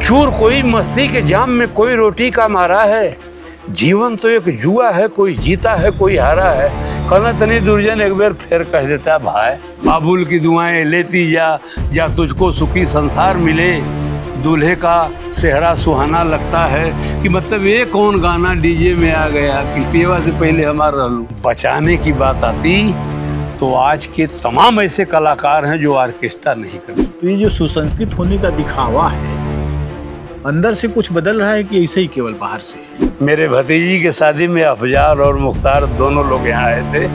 चूर कोई मस्ती के जाम में कोई रोटी का मारा है, जीवन तो एक जुआ है, कोई जीता है कोई हारा है। कहना तनी दुर्जन एक बार फिर कह देता भाई, बाबुल की दुआएं लेती जा तुझको सुखी संसार मिले। दूल्हे का सेहरा सुहाना लगता है कि मतलब ये कौन गाना डीजे में आ गया कि पेवा से पहले हमारा बचाने की बात आती तो आज के तमाम ऐसे कलाकार हैं जो ऑर्केस्ट्रा नहीं करते। तो ये जो सुसंस्कृत होने का दिखावा है, अंदर से कुछ बदल रहा है कि ऐसे ही केवल बाहर से? मेरे भतीजी के शादी में अफजार और मुख्तार दोनों लोग यहाँ आए थे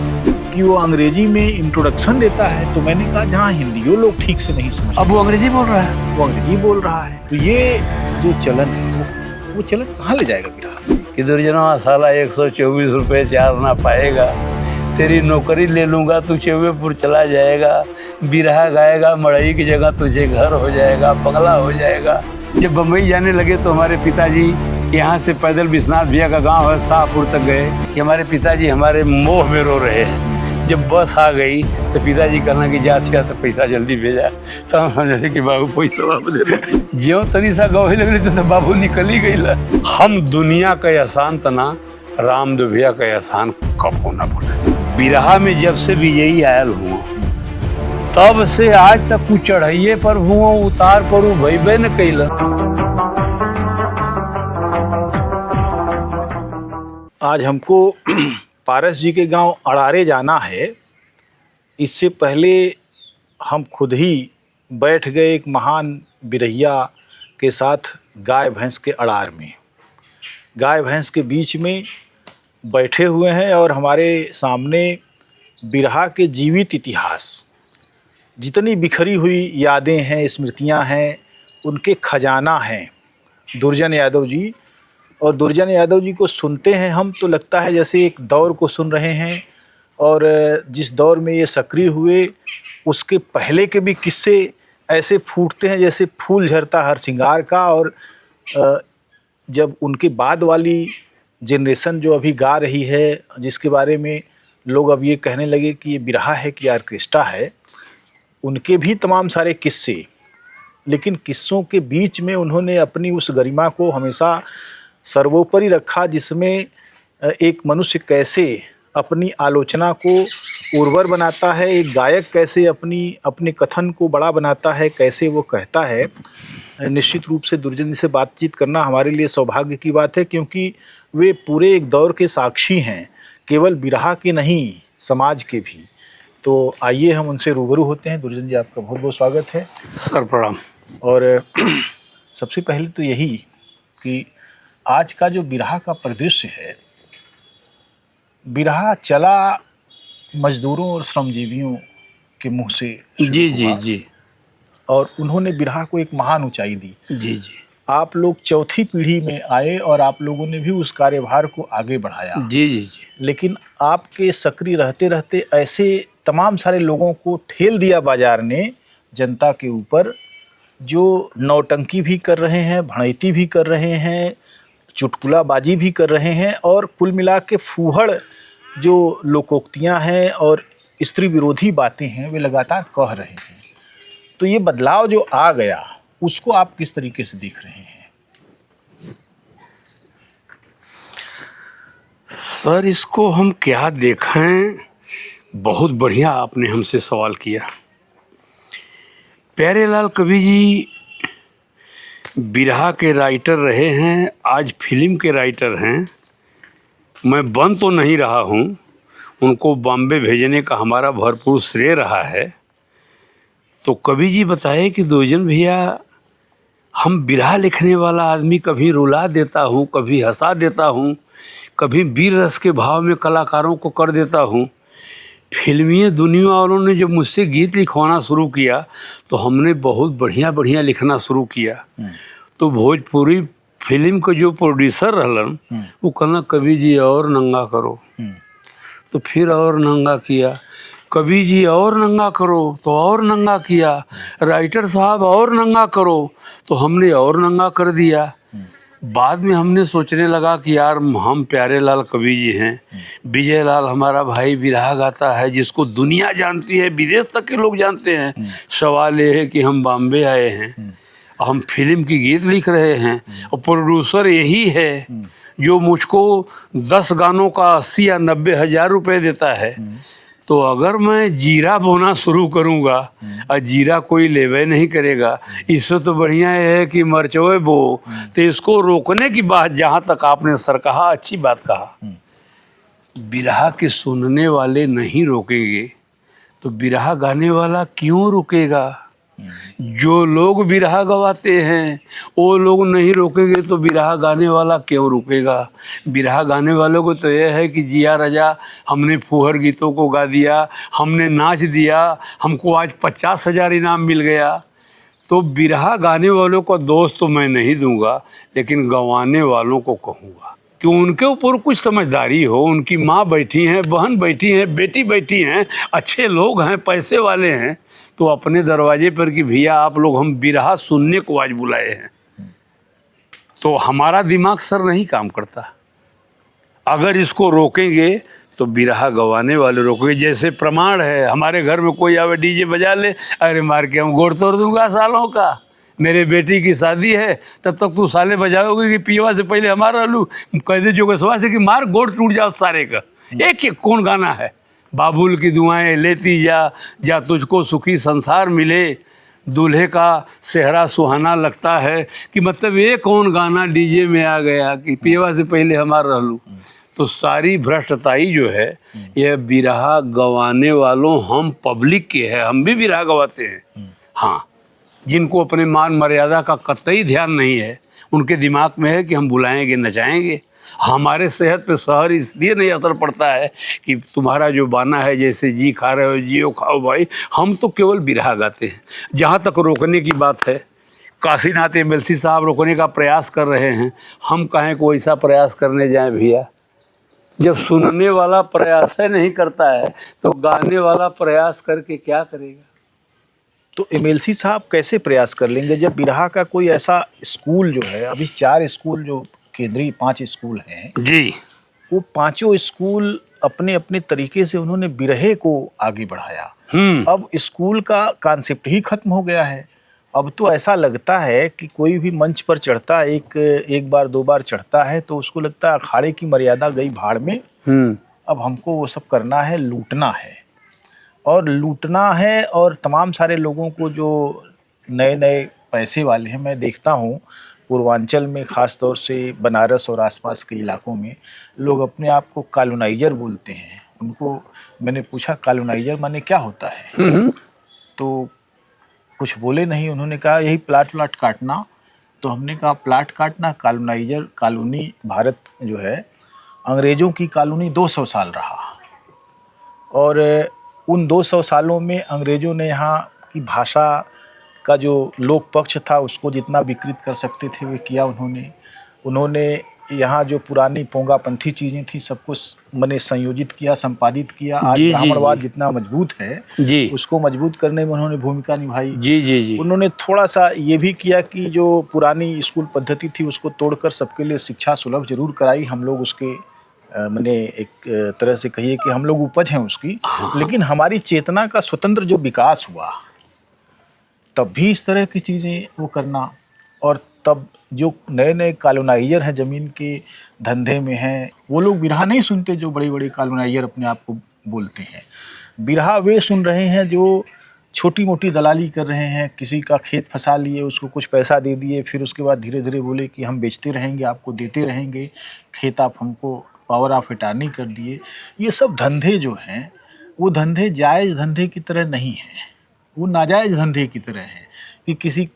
कि वो अंग्रेजी में इंट्रोडक्शन देता है, तो मैंने कहा जहाँ हिंदियों लोग ठीक से नहीं समझते, अब वो अंग्रेजी बोल रहा है। वो अंग्रेजी बोल रहा है। तो ये जो चलन है वो चलन कहाँ ले जाएगा बिरहा? कि दुर्जनवा साला 124 रुपये चार ना पाएगा, तेरी नौकरी ले लूँगा तू चौबेपुर चला जाएगा, बिरहा गाएगा मड़ई की जगह तुझे घर हो जाएगा, बंगला हो जाएगा। जब बम्बई जाने लगे तो हमारे पिताजी यहाँ से पैदल विश्वनाथ भैया का गांव है शाहपुर तक गए कि हमारे पिताजी हमारे मोह में रो रहे हैं। जब बस आ गई तो पिताजी कहना कि जा छिया तो पैसा जल्दी भेजा, तो हम समझे कि बाबू पैसा बाबू दे ज्यों तनी सा गवाही लगली तो बाबू निकल ही गई। हम दुनिया का एहसान तना राम दुभिया का एहसान कब होना बोले। बिरहा में जब से विजयी आयल हुआ तब से आज तक कुछ चढ़ाइए पर हुआ उतार पर भैबे न कैला। आज हमको पारस जी के गांव अड़ारे जाना है। इससे पहले हम खुद ही बैठ गए एक महान बिरहिया के साथ गाय भैंस के अड़ार में। गाय भैंस के बीच में बैठे हुए हैं और हमारे सामने बिरहा के जीवित इतिहास, जितनी बिखरी हुई यादें हैं, स्मृतियां हैं, उनके खजाना हैं दुर्जन यादव जी। और दुर्जन यादव जी को सुनते हैं हम तो लगता है जैसे एक दौर को सुन रहे हैं, और जिस दौर में ये सक्रिय हुए उसके पहले के भी किस्से ऐसे फूटते हैं जैसे फूल झरता हर श्रृंगार का। और जब उनके बाद वाली जनरेशन जो अभी गा रही है, जिसके बारे में लोग अब ये कहने लगे कि ये बिरहा है कि ऑर्केस्ट्रा है, उनके भी तमाम सारे किस्से, लेकिन किस्सों के बीच में उन्होंने अपनी उस गरिमा को हमेशा सर्वोपरि रखा, जिसमें एक मनुष्य कैसे अपनी आलोचना को उर्वर बनाता है, एक गायक कैसे अपने कथन को बड़ा बनाता है, कैसे वो कहता है। निश्चित रूप से दुर्जन जी से बातचीत करना हमारे लिए सौभाग्य की बात है, क्योंकि वे पूरे एक दौर के साक्षी हैं, केवल बिरहा के नहीं समाज के भी। तो आइए हम उनसे रूबरू होते हैं। दुर्जन जी, आपका बहुत बहुत स्वागत है। सर प्रणाम। और सबसे पहले तो यही कि आज का जो बिरहा का परिदृश्य है, बिरहा चला मजदूरों और श्रमजीवियों के मुंह से जी जी जी, और उन्होंने बिरहा को एक महान ऊंचाई दी। जी जी, आप लोग चौथी पीढ़ी में आए और आप लोगों ने भी उस कार्यभार को आगे बढ़ाया। जी जी जी, लेकिन आपके सक्रिय रहते रहते ऐसे तमाम सारे लोगों को ठेल दिया बाजार ने जनता के ऊपर, जो नौटंकी भी कर रहे हैं, भड़ैती भी कर रहे हैं, चुटकुलाबाजी भी कर रहे हैं, और कुल मिला के फूहड़ जो लोकोक्तियां हैं और स्त्री विरोधी बातें हैं वे लगातार कह रहे हैं। तो ये बदलाव जो आ गया उसको आप किस तरीके से देख रहे हैं? सर इसको हम क्या देखें, बहुत बढ़िया आपने हमसे सवाल किया। प्यारेलाल कवि जी बिरहा के राइटर रहे हैं, आज फिल्म के राइटर हैं। मैं बन तो नहीं रहा हूँ, उनको बॉम्बे भेजने का हमारा भरपूर श्रेय रहा है। तो कवि जी बताए कि दुर्जन भैया, हम बिरहा लिखने वाला आदमी कभी रुला देता हूँ, कभी हंसा देता हूँ, कभी वीर रस के भाव में कलाकारों को कर देता हूँ। फिल्मी दुनिया वालों ने जब मुझसे गीत लिखवाना शुरू किया तो हमने बहुत बढ़िया बढ़िया लिखना शुरू किया। तो भोजपुरी फिल्म का जो प्रोड्यूसर रहलन वो कहना कवि जी और नंगा करो, तो फिर और नंगा किया। कवि जी और नंगा करो, तो और नंगा किया। राइटर साहब और नंगा करो, तो हमने और नंगा कर दिया। बाद में हमने सोचने लगा कि यार हम प्यारेलाल कवि जी हैं, विजय लाल हमारा भाई बिरहा गाता है जिसको दुनिया जानती है, विदेश तक के लोग जानते हैं। सवाल ये है कि हम बॉम्बे आए हैं, हम फिल्म की गीत लिख रहे हैं और प्रोड्यूसर यही है जो मुझको 10 गानों का 80 या 90 हज़ार रुपये देता है। तो अगर मैं जीरा बोना शुरू करूंगा और जीरा कोई लेवे नहीं करेगा, इससे तो बढ़िया है कि मरचोए बो। तो इसको रोकने की बात, जहाँ तक आपने सर कहा, अच्छी बात कहा। बिरहा के सुनने वाले नहीं रोकेंगे तो बिरहा गाने वाला क्यों रुकेगा? जो लोग बिरहा गवाते हैं वो लोग नहीं रोकेंगे तो बिरहा गाने वाला क्यों रुकेगा? बिरहा गाने वालों को तो यह है कि जिया रजा, हमने फूहर गीतों को गा दिया, हमने नाच दिया, हमको आज 50,000 इनाम मिल गया। तो बिरहा गाने वालों को दोस्त तो मैं नहीं दूंगा, लेकिन गंवाने वालों को कहूँगा कि उनके ऊपर कुछ समझदारी हो। उनकी माँ बैठी हैं, बहन बैठी हैं, बेटी बैठी हैं, अच्छे लोग हैं, पैसे वाले हैं, तो अपने दरवाजे पर कि भैया आप लोग, हम बिरहा सुनने को आज बुलाए हैं। तो हमारा दिमाग सर नहीं काम करता। अगर इसको रोकेंगे तो बिरहा गवाने वाले रोकेंगे। जैसे प्रमाण है, हमारे घर में कोई आवे डीजे बजा ले, अरे मार के हम गोड़ तोड़ दूंगा सालों का। मेरे बेटी की शादी है, तब तक तू साले बजाओगे कि पियवा से पहले हमारा लू, कह दे जो गसवा से कि मार गोड़ टूट जाओ सारे का। एक एक कौन गाना है? बाबुल की दुआएं लेती जा, जा तुझको सुखी संसार मिले, दूल्हे का सेहरा सुहाना लगता है, कि मतलब ये कौन गाना डीजे में आ गया कि पियवा से पहले हमारा लू। तो सारी भ्रष्टताई जो है यह बिरहा गवाने वालों, हम पब्लिक के है। हम भी बिरहा गवाते हैं, हाँ। जिनको अपने मान मर्यादा का कतई ध्यान नहीं है, उनके दिमाग में है कि हम बुलाएंगे, नचाएंगे। हमारे सेहत पे शहर इसलिए नहीं असर पड़ता है कि तुम्हारा जो बाना है, जैसे जी खा रहे हो जियो खाओ भाई, हम तो केवल बिरहा गाते हैं। जहाँ तक रोकने की बात है, काशीनाथ एमएलसी साहब रोकने का प्रयास कर रहे हैं, हम कहें कोई ऐसा प्रयास करने जाएं भैया? जब सुनने वाला प्रयास नहीं करता है तो गाने वाला प्रयास करके क्या करेगा? तो एमएलसी साहब कैसे प्रयास कर लेंगे जब बिरहा का कोई ऐसा स्कूल जो है, अभी 4 स्कूल जो केंद्रीय 5 स्कूल हैं जी, वो पांचों स्कूल अपने अपने तरीके से उन्होंने बिरहे को आगे बढ़ाया। अब स्कूल का कॉन्सेप्ट ही खत्म हो गया है। अब तो ऐसा लगता है कि कोई भी मंच पर चढ़ता है, एक बार 2 बार चढ़ता है तो उसको लगता है अखाड़े की मर्यादा गई भाड़ में। अब हमको वो सब करना है, लूटना है और लूटना है। और तमाम सारे लोगों को जो नए नए पैसे वाले हैं, मैं देखता हूँ पूर्वांचल में, ख़ास तौर से बनारस और आसपास के इलाकों में, लोग अपने आप को कॉलोनाइजर बोलते हैं। उनको मैंने पूछा कॉलोनाइजर माने क्या होता है, तो कुछ बोले नहीं। उन्होंने कहा यही प्लाट व्लाट काटना। तो हमने कहा प्लाट काटना, कॉलोनाइजर, कॉलोनी, भारत जो है अंग्रेज़ों की कॉलोनी 200 साल रहा और उन 200 सालों में अंग्रेज़ों ने यहाँ की भाषा का जो लोक पक्ष था उसको जितना विकृत कर सकते थे वे किया उन्होंने यहाँ जो पुरानी पोंगापंथी चीज़ें थी सबको मैंने संयोजित किया, संपादित किया। आज ब्राह्मणवाद जितना मजबूत है उसको मजबूत करने में उन्होंने भूमिका निभाई। जी। उन्होंने थोड़ा सा ये भी किया कि जो पुरानी स्कूल पद्धति थी उसको तोड़कर सबके लिए शिक्षा सुलभ जरूर कराई। हम लोग उसके मैंने एक तरह से कहिए कि हम लोग उपज हैं उसकी। लेकिन हमारी चेतना का स्वतंत्र जो विकास हुआ तब भी इस तरह की चीज़ें वो करना। और तब जो नए नए कॉलोनाइजर हैं, ज़मीन के धंधे में हैं, वो लोग बिरहा नहीं सुनते जो बड़े बड़े कॉलोनाइजर अपने आप को बोलते हैं। बिरहा वे सुन रहे हैं जो छोटी मोटी दलाली कर रहे हैं। किसी का खेत फंसा लिए, उसको कुछ पैसा दे दिए, फिर उसके बाद धीरे धीरे बोले कि हम बेचते रहेंगे, आपको देते रहेंगे, खेत आप हमको पावर ऑफ अटॉर्नी कर दिए। ये सब धंधे जो हैं वो धंधे जायज़ धंधे की तरह नहीं हैं, वो नाजायज़ धंधे की तरह है कि किसी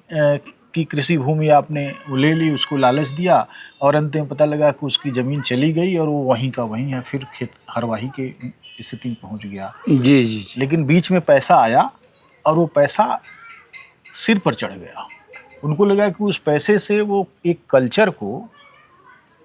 की कृषि भूमि आपने ले ली, उसको लालच दिया और अंत में पता लगा कि उसकी ज़मीन चली गई और वो वहीं का वहीं है, फिर खेत हरवाही के स्थिति पहुंच गया। जी। लेकिन बीच में पैसा आया और वो पैसा सिर पर चढ़ गया। उनको लगा कि उस पैसे से वो एक कल्चर को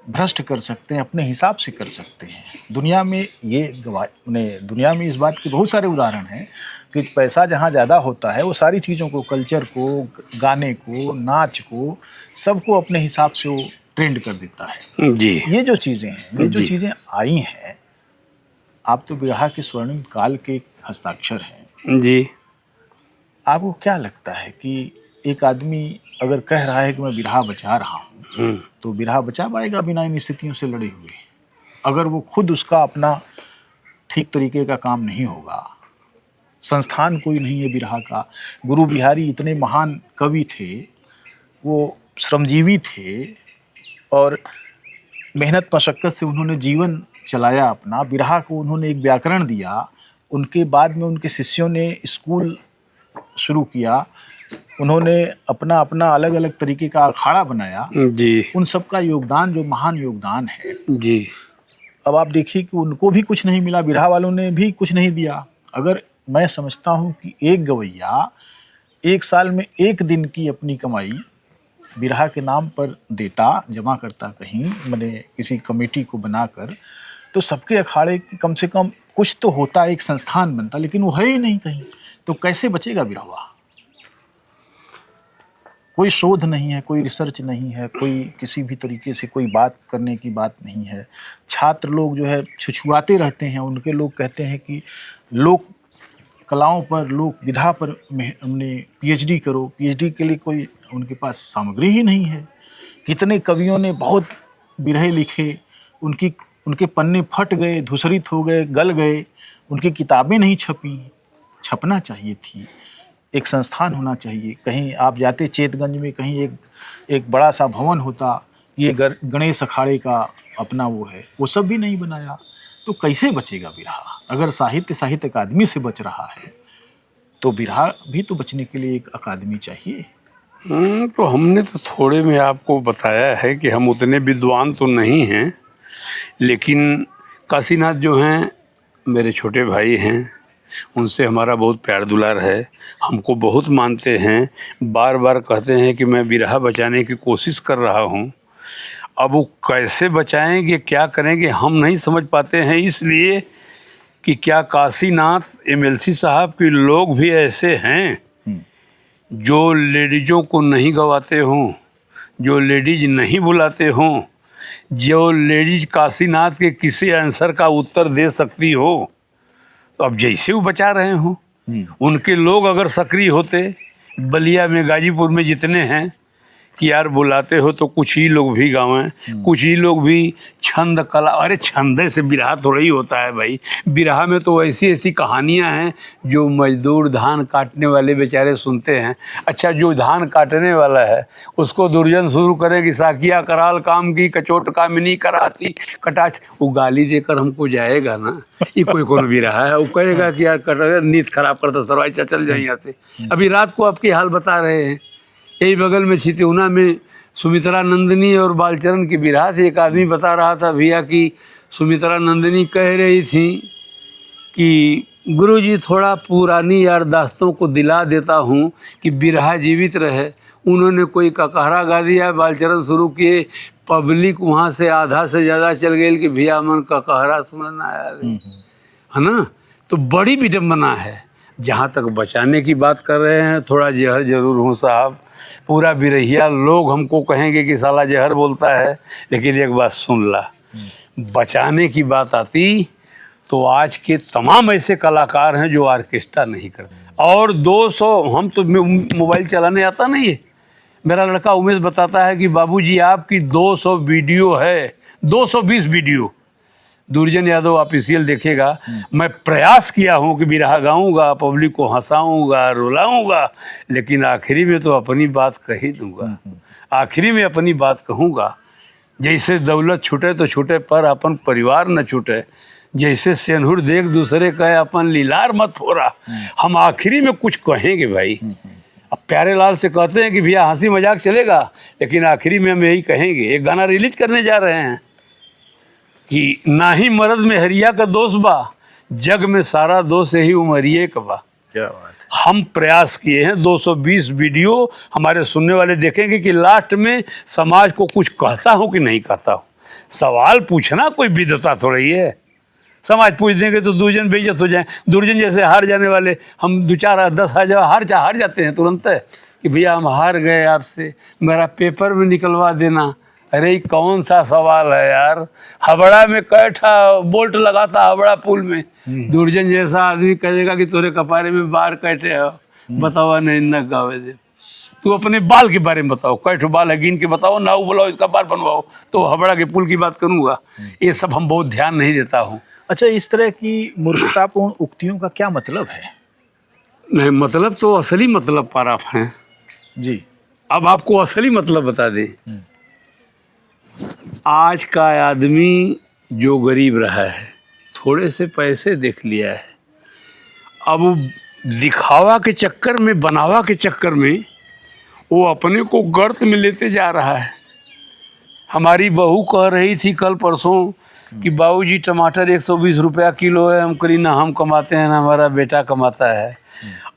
भ्रष्ट कर सकते हैं, अपने हिसाब से कर सकते हैं। दुनिया में दुनिया में इस बात के बहुत सारे उदाहरण हैं कि पैसा जहाँ ज़्यादा होता है वो सारी चीज़ों को, कल्चर को, गाने को, नाच को, सबको अपने हिसाब से वो ट्रेंड कर देता है। जी। ये जो चीज़ें हैं, ये जो चीज़ें आई हैं, आप तो बिरहा के स्वर्णिम काल के हस्ताक्षर हैं जी। आपको क्या लगता है कि एक आदमी अगर कह रहा है कि मैं बिरहा बचा रहा हूँ, तो बिरहा बचा पाएगा बिना इन स्थितियों से लड़े हुए? अगर वो खुद उसका अपना ठीक तरीके का काम नहीं होगा, संस्थान कोई नहीं है बिरहा का। गुरु बिहारी इतने महान कवि थे, वो श्रमजीवी थे और मेहनत मशक्क़त से उन्होंने जीवन चलाया अपना। बिरहा को उन्होंने एक व्याकरण दिया। उनके बाद में उनके शिष्यों ने स्कूल शुरू किया, उन्होंने अपना अपना अलग अलग तरीके का अखाड़ा बनाया जी उन सब का योगदान जो महान योगदान है। जी। अब आप देखिए कि उनको भी कुछ नहीं मिला, बिरहा वालों ने भी कुछ नहीं दिया। अगर मैं समझता हूँ कि एक गवैया एक साल में एक दिन की अपनी कमाई बिरहा के नाम पर देता, जमा करता कहीं, मैंने किसी कमेटी को बनाकर, तो सबके अखाड़े की कम से कम कुछ तो होता, एक संस्थान बनता, लेकिन वो है ही नहीं कहीं। तो कैसे बचेगा बिरहा? कोई शोध नहीं है, कोई रिसर्च नहीं है, कोई किसी भी तरीके से कोई बात करने की बात नहीं है। छात्र लोग जो है छुछुआते रहते हैं। उनके लोग कहते हैं कि लोक कलाओं पर, लोक विधा पर हमने पीएचडी करो। पीएचडी के लिए कोई उनके पास सामग्री ही नहीं है। कितने कवियों ने बहुत बिरहे लिखे, उनके पन्ने फट गए, धूसरित हो गए, गल गए, उनकी किताबें नहीं छपी। छपना चाहिए थी, एक संस्थान होना चाहिए। कहीं आप जाते चेतगंज में, कहीं एक बड़ा सा भवन होता, ये गणेश अखाड़े का अपना वो है, वो सब भी नहीं बनाया। तो कैसे बचेगा बिरहा? अगर साहित्य अकादमी से बच रहा है तो बिरहा भी तो बचने के लिए एक अकादमी चाहिए। तो हमने तो थोड़े में आपको बताया है कि हम उतने विद्वान तो नहीं हैं, लेकिन काशीनाथ जो हैं मेरे छोटे भाई हैं, उनसे हमारा बहुत प्यार दुलार है, हमको बहुत मानते हैं, बार बार कहते हैं कि मैं बिरहा बचाने की कोशिश कर रहा हूँ। अब वो कैसे बचाएंगे, क्या करेंगे, हम नहीं समझ पाते हैं। इसलिए कि क्या काशीनाथ एमएलसी साहब के लोग भी ऐसे हैं जो लेडीज़ों को नहीं गवाते हों, जो लेडीज नहीं बुलाते हों, जो लेडीज काशीनाथ के किसी आंसर का उत्तर दे सकती हो। तो अब जैसे वो बचा रहे हों, उनके लोग अगर सक्रिय होते, बलिया में, गाजीपुर में जितने हैं, कि यार बुलाते हो तो कुछ ही लोग भी गावें, कुछ ही लोग भी छंद कला। अरे छंदे से बिरहा थोड़ा ही होता है भाई। बिरहा में तो ऐसी ऐसी कहानियां हैं जो मजदूर धान काटने वाले बेचारे सुनते हैं। अच्छा, जो धान काटने वाला है उसको दुर्जन शुरू करे कि साकिया कराल काम की, कचोट कामिनी कराती कटाच, वो गाली देकर हमको जाएगा ना। ये कोई कौन बिरहा है? वो कहेगा कि यार कट नींद खराब करता सरवाई, चल जाए यहाँ से। अभी रात को आपके हाल बता रहे हैं, यही बगल में छितौना में सुमित्रा नंदिनी और बालचरण की बिरहा थी। एक आदमी बता रहा था भैया कि सुमित्रा नंदिनी कह रही थी कि गुरुजी थोड़ा पुरानी याददाश्तों को दिला देता हूँ कि बिरहा जीवित रहे। उन्होंने कोई ककहरा गा दिया, बालचरण शुरू किए, पब्लिक वहाँ से आधा से ज़्यादा चल गई कि भैया मन ककहरा सुनना है ना। तो बड़ी विडम्बना है। जहाँ तक बचाने की बात कर रहे हैं, थोड़ा जहर जरूर हूँ साहब। पूरा बिरहिया लोग हमको कहेंगे कि साला जहर बोलता है, लेकिन एक बात सुन ला, बचाने की बात आती तो आज के तमाम ऐसे कलाकार हैं जो ऑर्केस्ट्रा नहीं करते। और 200, हम तो मोबाइल चलाने आता नहीं है, मेरा लड़का उमेश बताता है कि बाबूजी आपकी 200 वीडियो है, 220 वीडियो। दुर्जन यादव ऑफिशियल देखेगा। मैं प्रयास किया हूँ कि बिरहा गाऊंगा, पब्लिक को हंसाऊंगा, रुलाऊंगा, लेकिन आखिरी में तो अपनी बात कह ही दूंगा, आखिरी में अपनी बात कहूँगा। जैसे दौलत छूटे तो छूटे पर अपन परिवार न छूटे, जैसे सेनहुर देख दूसरे कहे अपन लीलार मत हो रहा। हम आखिरी में कुछ कहेंगे भाई। अब प्यारे लाल से कहते हैं कि भैया हंसी मजाक चलेगा, लेकिन आखिरी में हम यही कहेंगे। एक गाना रिलीज करने जा रहे हैं कि ना ही मर्द में हरिया का दोष बा, जग में सारा दोष यही उमरिए का बा। क्या बात है। हम प्रयास किए हैं, 220 वीडियो हमारे सुनने वाले देखेंगे कि लास्ट में समाज को कुछ कहता हूँ कि नहीं कहता हूँ। सवाल पूछना कोई विद्वता थोड़ा ही है। समाज पूछ देंगे तो दुर्जन बेइज्जत हो जाए। दुर्जन जैसे हार जाने वाले, हम 2-4-10 हार जाते हैं तुरंत कि भैया हम हार गए आपसे, मेरा पेपर में निकलवा देना। अरे कौन सा सवाल है यार? हबड़ा में कैठा बोल्ट लगा था, हबड़ा पुल में। दुर्जन जैसा आदमी कहेगा कि तोरे कपारे में बार कैठे हो, बतावा नहीं न गावे दे। तू अपने बाल के बारे में बताओ, कै ठो बाल है गिन के बताओ, नाव बुलाओ, इसका बाल बनवाओ, तो हबड़ा के पुल की बात करूंगा। ये सब हम बहुत ध्यान नहीं देता हूँ। अच्छा, इस तरह की मूर्खतापूर्ण उक्तियों का क्या मतलब है? नहीं, मतलब तो असली मतलब पर आप हैं। जी। अब आपको असली मतलब बता दें। आज का आदमी जो गरीब रहा है, थोड़े से पैसे देख लिया है, अब वो दिखावा के चक्कर में, बनावा के चक्कर में वो अपने को गर्त में लेते जा रहा है। हमारी बहू कह रही थी कल परसों कि बाबूजी टमाटर 120 रुपया किलो है। हम करी ना हम कमाते हैं ना हमारा बेटा कमाता है।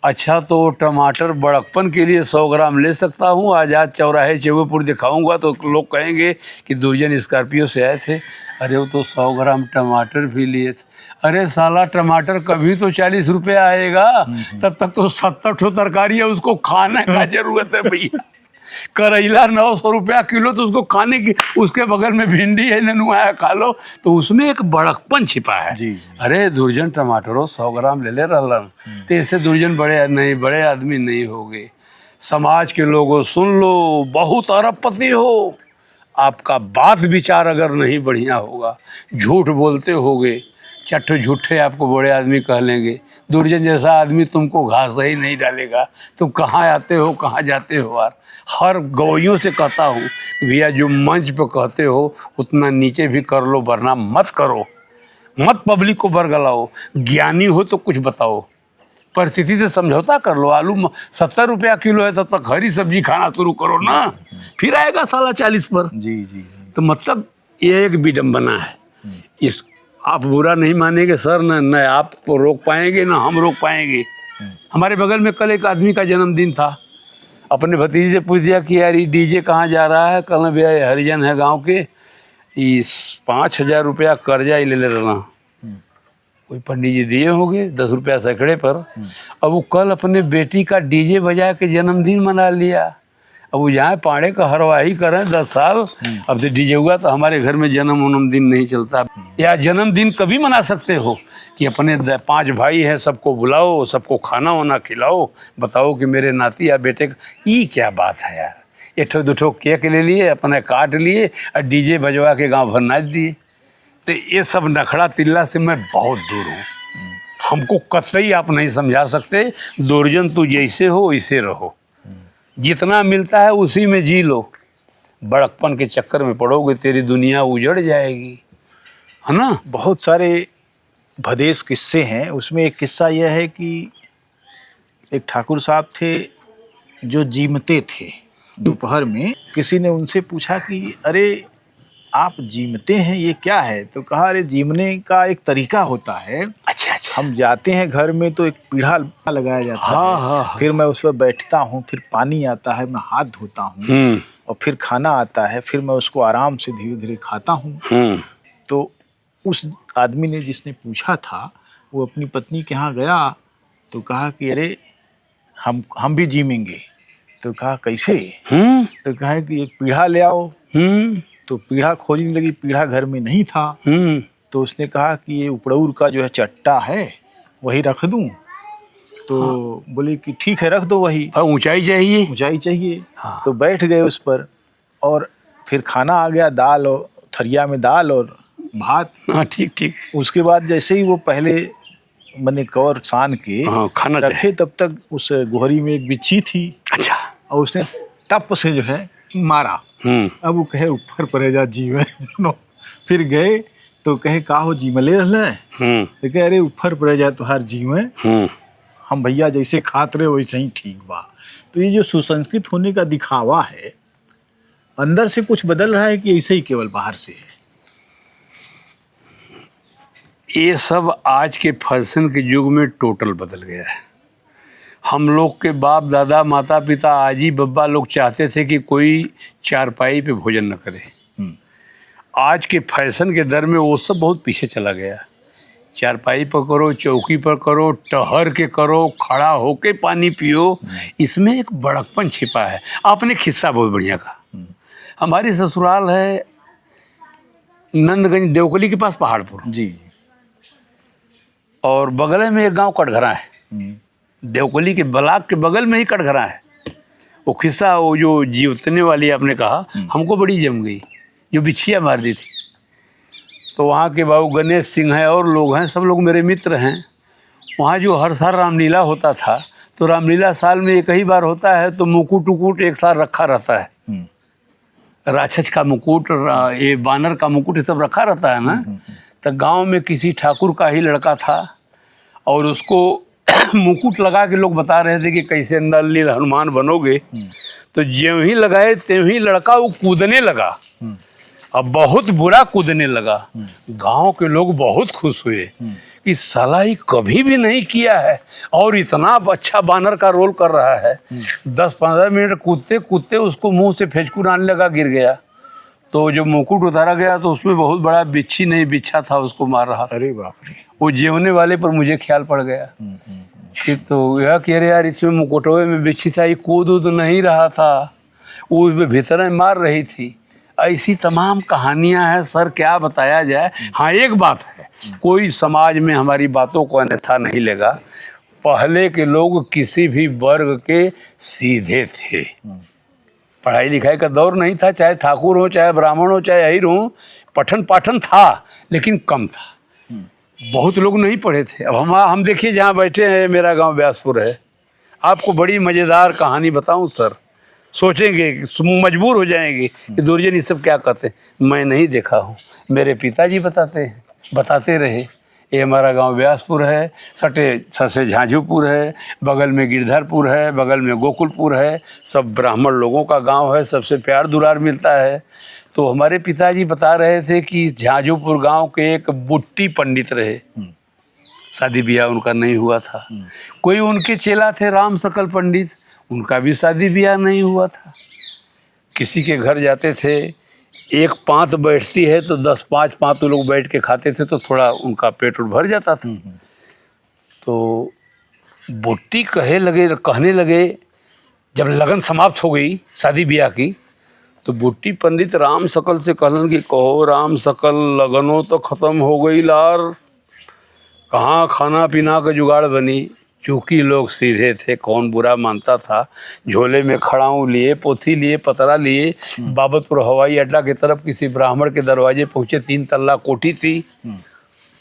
अच्छा, तो टमाटर बड़कपन के लिए 100 ग्राम ले सकता हूँ, आज़ाद चौराहे चौबेपुर दिखाऊंगा तो लोग कहेंगे कि दुर्जन स्कॉर्पियो से आए थे। अरे वो तो 100 ग्राम टमाटर भी लिए थे। अरे साला, टमाटर कभी तो 40 रुपया आएगा, तब तक तो 70 ठो तरकारी है, उसको खाने का जरूरत है भैया। करेला 900 रुपया किलो, तो उसको खाने की, उसके बगल में भिंडी है, ननुआ खा लो, तो उसमें एक बड़कपन छिपा है। जी। अरे दुर्जन टमाटरों 100 ग्राम ले रहलन, तो ऐसे दुर्जन बड़े आदमी नहीं होगे। समाज के लोगों सुन लो, बहुत अरबपति हो, आपका बात विचार अगर नहीं बढ़िया होगा, झूठ बोलते होगे, चट्टो झूठे आपको बड़े आदमी कह लेंगे। दुर्जन जैसा आदमी तुमको घास ही नहीं डालेगा। तुम कहाँ आते हो, कहाँ जाते हो यार। हर गवैयों से कहता हूँ भैया, जो मंच पे कहते हो उतना नीचे भी कर लो, वरना मत करो, मत पब्लिक को बरगलाओ। ज्ञानी हो तो कुछ बताओ, परिस्थिति से समझौता कर लो। आलू 70 रुपया किलो है, तब तक हरी सब्जी खाना शुरू करो ना, फिर आएगा साला 40 पर। जी जी। तो मतलब ये एक विडम्बना है। इस आप बुरा नहीं मानेंगे सर, न आप रोक पाएंगे ना हम रोक पाएंगे। हमारे बगल में कल एक आदमी का जन्मदिन था। अपने भतीजे से पूछ दिया कि यार ये डीजे कहाँ जा रहा है। कल भैया हरिजन है गांव के, इस 5,000 रुपया कर्जा ही ले रहा। कोई पंडित जी दिए होंगे 10 रुपया सैकड़े पर। अब वो कल अपने बेटी का डीजे बजा के जन्मदिन मना लिया। अब वो यहाँ पाड़े का हरवाही करें 10 साल, अब तो डीजे हुआ तो हमारे घर में जन्मदिन नहीं चलता। या जन्मदिन कभी मना सकते हो कि अपने 5 भाई हैं, सबको बुलाओ, सबको खाना वाना खिलाओ, बताओ कि मेरे नाती या बेटे का। ये क्या बात है यार। एक ठो 2 ठो केक ले लिए, अपने काट लिए और डीजे बजवा के गाँव भर नाच दिए। तो ये सब नखड़ा तिल्ला से मैं बहुत दूर हूँ। हमको कतई आप नहीं समझा सकते। दुर्जन तू जैसे हो वैसे रहो, जितना मिलता है उसी में जी लो। बड़कपन के चक्कर में पड़ोगे, तेरी दुनिया उजड़ जाएगी, है ना। बहुत सारे भदेश किस्से हैं। उसमें एक किस्सा यह है कि एक ठाकुर साहब थे जो जीमते थे। दोपहर में किसी ने उनसे पूछा कि अरे आप जीमते हैं, ये क्या है? तो कहा अरे जीमने का एक तरीका होता है। अच्छा अच्छा। हम जाते हैं घर में तो एक पीढ़ा लगाया जाता है। हाँ। फिर मैं उस पर बैठता हूँ, फिर पानी आता है, मैं हाथ धोता हूँ, और फिर खाना आता है, फिर मैं उसको आराम से धीरे धीरे खाता हूँ। तो उस आदमी ने, जिसने पूछा था, वो अपनी पत्नी के यहाँ गया तो कहा कि अरे हम भी जीमेंगे। तो कहा कैसे? तो कहा कि एक पीढ़ा ले आओ। तो पीढ़ा खोजने लगी, पीढ़ा घर में नहीं था। तो उसने कहा कि ये उपड़ौर का जो है चट्टा है, वही रख दूं? तो बोले कि ठीक है, रख दो वही। ऊंचाई चाहिए, ऊंचाई चाहिए। तो बैठ गए उस पर, और फिर खाना आ गया, दाल और थरिया में दाल और भात। ठीक। उसके बाद जैसे ही वो पहले मैंने कवर सान के खाना रखे, तब तक उस गोहरी में एक बिच्छी थी। अच्छा। और उसने टप से जो है मारा। अब वो कहे ऊपर परे जा जीवे। फिर गए तो कहे का हो जीमले रहले? तो कहे अरे ऊपर परे जा तुहार जीवे, हम भैया जैसे खात रहे वैसे ही ठीक बा। तो ये जो सुसंस्कृत होने का दिखावा है, अंदर से कुछ बदल रहा है कि ऐसे ही केवल बाहर से है? ये सब आज के फैशन के युग में टोटल बदल गया है। हम लोग के बाप दादा माता पिता आजी बब्बा लोग चाहते थे कि कोई चारपाई पे भोजन न करे। आज के फैशन के दर में वो सब बहुत पीछे चला गया। चारपाई पर करो, चौकी पर करो, टहर के करो, खड़ा होके पानी पियो, इसमें एक बड़कपन छिपा है। आपने किस्सा बहुत बढ़िया कहा। हमारी ससुराल है नंदगंज देवकली के पास पहाड़पुर जी, और बगल में एक गांव कटघरा है। देवकली के ब्लॉक के बगल में ही कटघरा है। वो खिस्सा, वो जो जीवतने वाली आपने कहा, हमको बड़ी जम गई, जो बिछिया मार दी थी। तो वहाँ के बाबू गणेश सिंह हैं और लोग हैं, सब लोग मेरे मित्र हैं। वहाँ जो हर साल रामलीला होता था, तो रामलीला साल में एक ही बार होता है, तो मुकुट उकुट एक साल रखा रहता है। राक्षस का मुकुट, ये बानर का मुकुट, ये सब रखा रहता है ना। तो गांव में किसी ठाकुर का ही लड़का था और उसको मुकुट लगा के लोग बता रहे थे कि कैसे नल नील हनुमान बनोगे। तो ज्यों ही लगाए त्यों ही लड़का वो कूदने लगा, अब बहुत बुरा कूदने लगा। गांव के लोग बहुत खुश हुए कि साला ही कभी भी नहीं किया है और इतना अच्छा बानर का रोल कर रहा है। 10-15 मिनट कूदते कूदते उसको मुंह से फेंचकून आने लगा, गिर गया। तो जो मुकुट उतारा गया तो उसमें बहुत बड़ा बिच्छी नहीं बिच्छा था, उसको मार रहा था। अरे बाप रे। वो जेवने वाले पर मुझे ख्याल पड़ गया। फिर तो यह कह रहे यार, इसमें मुकुटवे में बिच्छी था, ये कूद उद नहीं रहा था, वो उसमें भीतर मार रही थी। ऐसी तमाम कहानियां हैं सर, क्या बताया जाए। हाँ, एक बात है, कोई समाज में हमारी बातों को अन्यथा नहीं लेगा। पहले के लोग किसी भी वर्ग के सीधे थे, पढ़ाई लिखाई का दौर नहीं था, चाहे ठाकुर हो, चाहे ब्राह्मण हो, चाहे अहिर हो, पठन पाठन था लेकिन कम था। बहुत लोग नहीं पढ़े थे। अब हम देखिए जहाँ बैठे हैं, मेरा गांव व्यासपुर है। आपको बड़ी मज़ेदार कहानी बताऊं सर, सोचेंगे, मजबूर हो जाएंगे कि दुर्जन ये सब क्या कहते हैं। मैं नहीं देखा हूँ, मेरे पिताजी बताते रहे। ये हमारा गांव व्यासपुर है, सटे झांझूपुर है, बगल में गिरधरपुर है, बगल में गोकुलपुर है, सब ब्राह्मण लोगों का गांव है, सबसे प्यार दुलार मिलता है। तो हमारे पिताजी बता रहे थे कि झांझूपुर गांव के एक बुट्टी पंडित रहे, शादी ब्याह उनका नहीं हुआ था। कोई उनके चेला थे राम सकल पंडित, उनका भी शादी ब्याह नहीं हुआ था। किसी के घर जाते थे, एक पांत बैठती है तो 10-5 पांत लोग बैठ के खाते थे, तो थोड़ा उनका पेट भर जाता था। तो बुट्टी कहने लगे, जब लगन समाप्त हो गई शादी ब्याह की, तो बुट्टी पंडित राम सकल से कहलन कि कहो राम सकल, लगनों तो ख़त्म हो गई लार, कहाँ खाना पीना का जुगाड़ बनी। चूँकि लोग सीधे थे, कौन बुरा मानता था। झोले में खड़ाऊँ लिए, पोथी लिए, पतरा लिए, बाबतपुर हवाई अड्डा की तरफ किसी ब्राह्मण के दरवाजे पहुँचे, 3 तल्ला कोठी थी।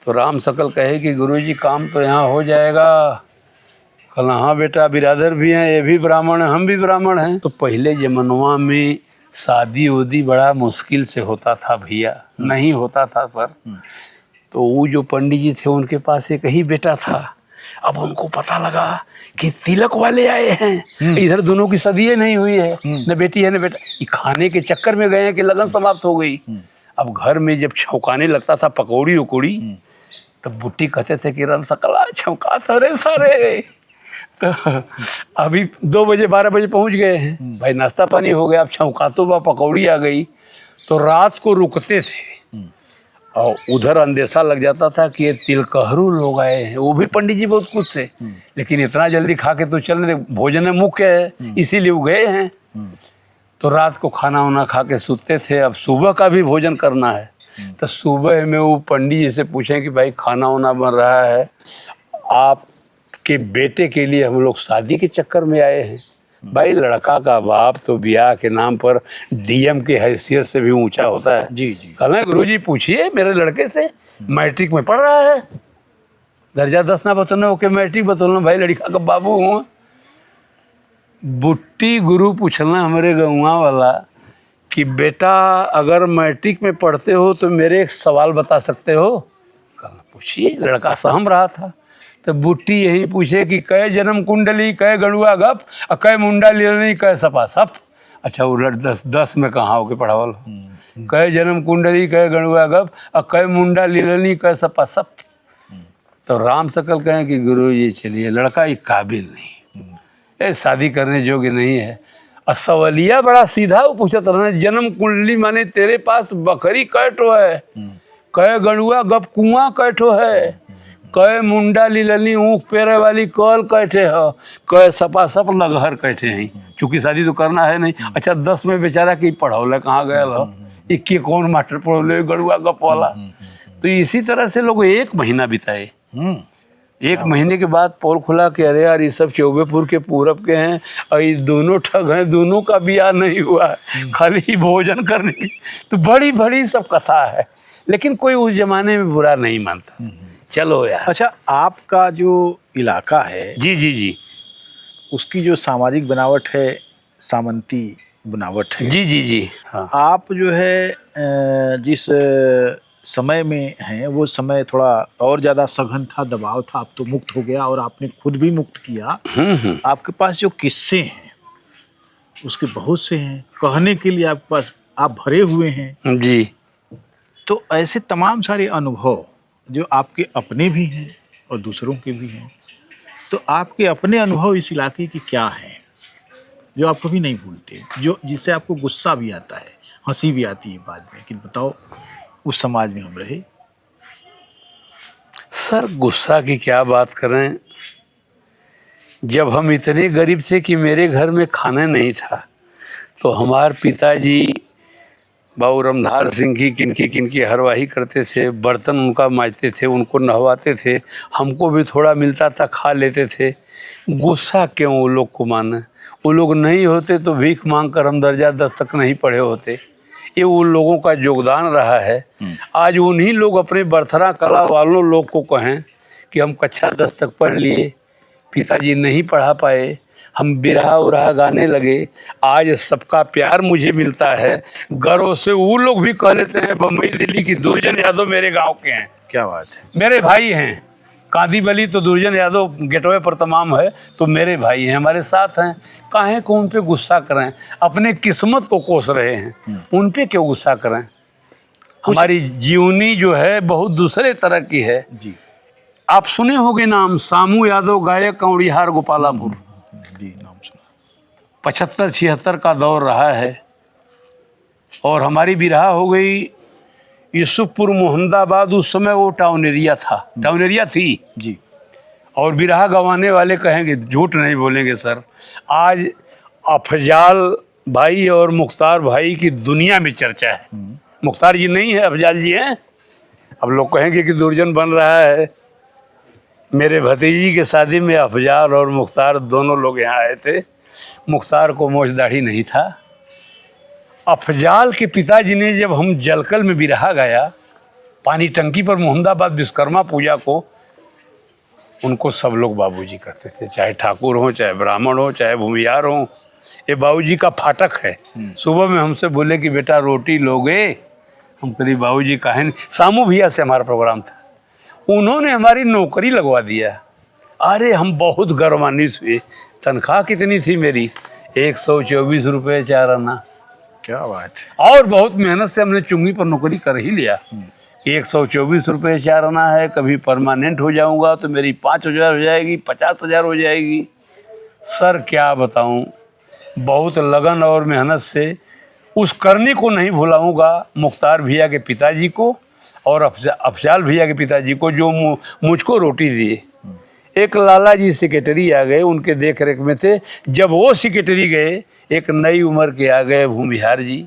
तो राम सकल कहे कि गुरुजी काम तो यहाँ हो जाएगा। कल हाँ बेटा, बिरादर भी हैं, ये भी ब्राह्मण हैं, हम भी ब्राह्मण हैं। तो पहले जमानवा में शादी उदी बड़ा मुश्किल से होता था भैया, नहीं होता था सर। तो वो जो पंडित जी थे, उनके पास एक ही बेटा था। अब उनको पता लगा कि तिलक वाले आए हैं, इधर दोनों की शादी नहीं हुई है, न बेटी है न बेटा। ये खाने के चक्कर में गए हैं कि लगन समाप्त हो गई। अब घर में जब छौकाने लगता था पकौड़ी उकौड़ी, तब बुट्टी कहते थे कि राम सकला छौका था रे सारे। तो अभी 2 बजे 12 बजे पहुंच गए हैं भाई, नाश्ता पानी हो गया, अब छौका तो बा पकौड़ी आ गई। तो रात को रुकते थे और उधर अंदेशा लग जाता था कि ये तिलकहरू लोग आए हैं। वो भी पंडित जी बहुत कुछ थे, लेकिन इतना जल्दी खा के तो चलने, भोजन मुख्य है, इसीलिए वो गए हैं। तो रात को खाना वाना खा के सोते थे। अब सुबह का भी भोजन करना है, तो सुबह में वो पंडित जी से पूछें कि भाई खाना वाना बन रहा है, आपके बेटे के लिए हम लोग शादी के चक्कर में आए हैं। भाई लड़का का बाप तो ब्याह के नाम पर डीएम की हैसियत से भी ऊंचा होता है। जी जी। कहना गुरुजी पूछिए मेरे लड़के से, मैट्रिक में पढ़ रहा है, दर्जा 10 ना बतलना ओके मैट्रिक बतलना, भाई लड़का का बाबू हूँ। बुट्टी गुरु पूछना हमारे गौवा वाला कि बेटा अगर मैट्रिक में पढ़ते हो तो मेरे एक सवाल बता सकते हो। कहना पूछिए। लड़का सहम रहा था। तो बुट्टी यही पूछे कि कै जन्म कुंडली, कै गड़ुआ गप, और कै मुंडा लिलनी, कै सपा सप। अच्छा वो 10 में कहाँ होके पढ़ावल, कै जन्म कुंडली, कै गड़ुआ गप, और कै मुंडा लिलनी, कै सपा सप। तो राम सकल कहें कि गुरु जी चलिए, लड़का ये काबिल नहीं, ये शादी करने योग्य नहीं है। और सवालिया बड़ा सीधा वो पूछत रहे, जन्म कुंडली माने तेरे पास बकरी कै ठो है, कै गड़ुआ गप कुआं कै ठो है, कै मुंडा लिलनी ऊँख पेरे वाली कल कैठे हो, कै सपा सप लगहर कैठे हैं। चूँकि शादी तो करना है नहीं। अच्छा 10 में बेचारा की पढ़ौले कहाँ गया हो, इक्की कौन मास्टर पढ़ौले गड़ुआ गप वाला। तो इसी तरह से लोग 1 महीना बिताए। 1 महीने के बाद पोल खुला कि अरे यार ये सब चौबेपुर के पूरब के हैं और ये दोनों ठग हैं, दोनों का ब्याह नहीं हुआ है, खाली भोजन करने की। तो बड़ी बड़ी सब कथा है, लेकिन कोई उस जमाने में बुरा नहीं मानता। चलो यार। अच्छा, आपका जो इलाका है जी जी जी उसकी जो सामाजिक बनावट है सामंती बनावट है। जी जी जी हाँ। आप जो है जिस समय में हैं वो समय थोड़ा और ज़्यादा सघन था, दबाव था। आप तो मुक्त हो गया और आपने खुद भी मुक्त किया। आपके पास जो किस्से हैं उसके बहुत से हैं, कहने के लिए आपके पास आप भरे हुए हैं जी। तो ऐसे तमाम सारे अनुभव जो आपके अपने भी हैं और दूसरों के भी हैं, तो आपके अपने अनुभव इस इलाके की क्या हैं जो आप कभी नहीं भूलते, जो जिससे आपको गुस्सा भी आता है, हंसी भी आती है बाद में कि बताओ उस समाज में हम रहे। सर गुस्सा की क्या बात करें, जब हम इतने गरीब थे कि मेरे घर में खाना नहीं था, तो हमारे पिताजी बाबू रामधार सिंह की किनकी हरवाही करते थे, बर्तन उनका मांजते थे, उनको नहवाते थे, हमको भी थोड़ा मिलता था, खा लेते थे। गुस्सा क्यों वो लोग को माने, वो लोग नहीं होते तो भीख मांग कर हम दर्जा 10 तक नहीं पढ़े होते। ये उन लोगों का योगदान रहा है। आज उन्हीं लोग अपने बरथरा कला वालों लोग को कहें कि हम कक्षा 10 तक पढ़ लिए, पिताजी नहीं पढ़ा पाए, हम बिरहा उरहा गाने लगे, आज सबका प्यार मुझे मिलता है। गर्व से वो लोग भी कह लेते हैं बम्बई दिल्ली की दुर्जन यादव मेरे गांव के हैं। क्या बात है। मेरे भाई हैं, कांदी बली तो दुर्जन यादव गेटवे पर तमाम है, तो मेरे भाई हैं, हमारे साथ हैं। काहे को उन पे गुस्सा करें, अपने किस्मत को कोस रहे हैं, उन पे क्यों गुस्सा करें। हमारी जीवनी जो है बहुत दूसरे तरह की है जी। आप सुने होंगे नाम सामू यादव, गायक कौड़िहार गोपालापुर। जी, नाम सुना। 75-76 का दौर रहा है और हमारी बिरहा हो गई यूसुफपुर मोहम्मदाबाद। उस समय वो टाउन एरिया था, टाउन एरिया थी जी। और बिरहा गंवाने वाले कहेंगे, झूठ नहीं बोलेंगे सर, आज अफजाल भाई और मुख्तार भाई की दुनिया में चर्चा है। मुख्तार जी नहीं है, अफजाल जी हैं। अब लोग कहेंगे कि दुर्जन बन रहा है। मेरे भतीजी के शादी में अफजाल और मुख्तार दोनों लोग यहाँ आए थे। मुख्तार को मोछ दाढ़ी नहीं था। अफजाल के पिताजी ने जब हम जलकल में बिरहा गाया पानी टंकी पर मोहम्मदाबाद विश्वकर्मा पूजा को, उनको सब लोग बाबूजी कहते थे, चाहे ठाकुर हो, चाहे ब्राह्मण हो, चाहे भूमियार हो। ये बाबूजी का फाटक है। सुबह में हमसे बोले कि बेटा रोटी लोगे, हम करीब बाबूजी काहे नहीं। सामू भैया से हमारा प्रोग्राम था, उन्होंने हमारी नौकरी लगवा दिया। अरे हम बहुत गर्वान्वित हुए। तनख्वाह कितनी थी मेरी, 124 रुपये 4 आना। क्या बात है। और बहुत मेहनत से हमने चुंगी पर नौकरी कर ही लिया। 124 रुपये 4 आना है, कभी परमानेंट हो जाऊंगा तो मेरी 5,000 हो जाएगी, 50,000 हो जाएगी। सर क्या बताऊं, बहुत लगन और मेहनत से उस करने को नहीं भुलाऊंगा। मुख्तार भैया के पिताजी को और अफजाल भैया के पिताजी को जो मुझको रोटी दिए। एक लाला जी सेक्रेटरी आ गए, उनके देख रेख में थे। जब वो सेक्रेटरी गए, एक नई उम्र के आ गए भूमिहार जी,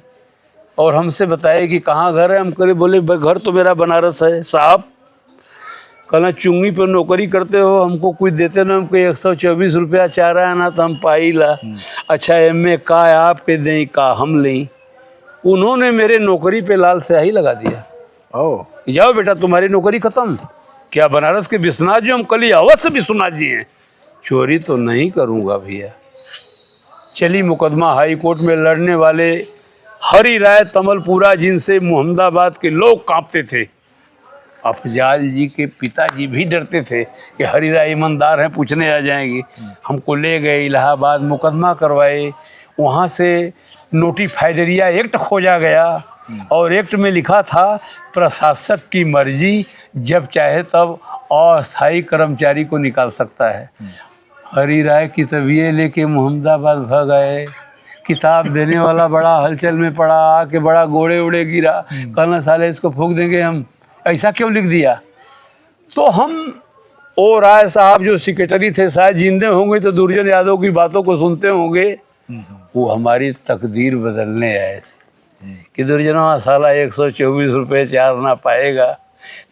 और हमसे बताए कि कहाँ घर है। हम करे बोले घर तो मेरा बनारस है साहब। कहना चुंगी पर नौकरी करते हो, हमको कुछ देते ना, हमको 124 रुपया 4 आना तो हम पाई ला। अच्छा एम का आपके दें का हम लें। उन्होंने मेरे नौकरी पे लाल स्याही लगा दिया। ओह, जाओ बेटा तुम्हारी नौकरी खत्म। क्या बनारस के विश्वनाथ जी, हम कल अवश्य विश्वनाथ जी हैं। चोरी तो नहीं करूँगा भैया। चली मुकदमा हाई कोर्ट में लड़ने वाले हरि राय तमलपुरा, जिनसे मोहम्मदाबाद के लोग कांपते थे। अफजाल जी के पिताजी भी डरते थे कि हरि राय ईमानदार हैं, पूछने आ जाएंगे। हमको ले गए इलाहाबाद, मुकदमा करवाए। वहाँ से नोटिफाइडरिया एक्ट खोजा गया और एक्ट में लिखा था प्रशासक की मर्जी, जब चाहे तब अस्थायी कर्मचारी को निकाल सकता है। हरि राय किताबिये लेके मोहम्मदाबाद भाग गए। किताब देने वाला बड़ा हलचल में पड़ा, आके बड़ा गोड़े उड़े गिरा। कहना साले इसको फूंक देंगे हम, ऐसा क्यों लिख दिया। तो हम ओ राय साहब जो सेक्रेटरी थे, शायद जिंदे होंगे तो दुर्जन यादव की बातों को सुनते होंगे। वो हमारी तकदीर बदलने आए थे कि दुर्जना साला 124 रुपये 4 आना पाएगा।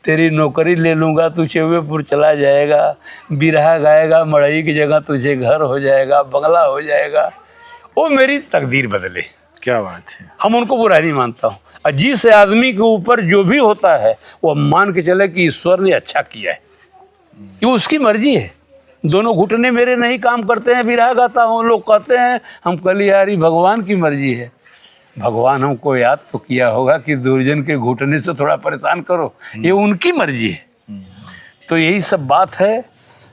तेरी नौकरी ले लूँगा, तू चौबेपुर चला जाएगा, बिरहा गाएगा, मड़ई की जगह तुझे घर हो जाएगा, बंगला हो जाएगा। वो मेरी तकदीर बदले। क्या बात है। हम उनको बुरा नहीं मानता हूँ। और जिस आदमी के ऊपर जो भी होता है वो मान के चले कि ईश्वर ने अच्छा किया है, ये उसकी मर्जी है। दोनों घुटने मेरे नहीं काम करते हैं, बिरहा गाता हूँ, लोग कहते हैं, हम कल यारी भगवान की मर्जी है। भगवान हमको याद तो किया होगा कि दुर्जन के घुटने से थोड़ा परेशान करो, ये उनकी मर्जी है। तो यही सब बात है।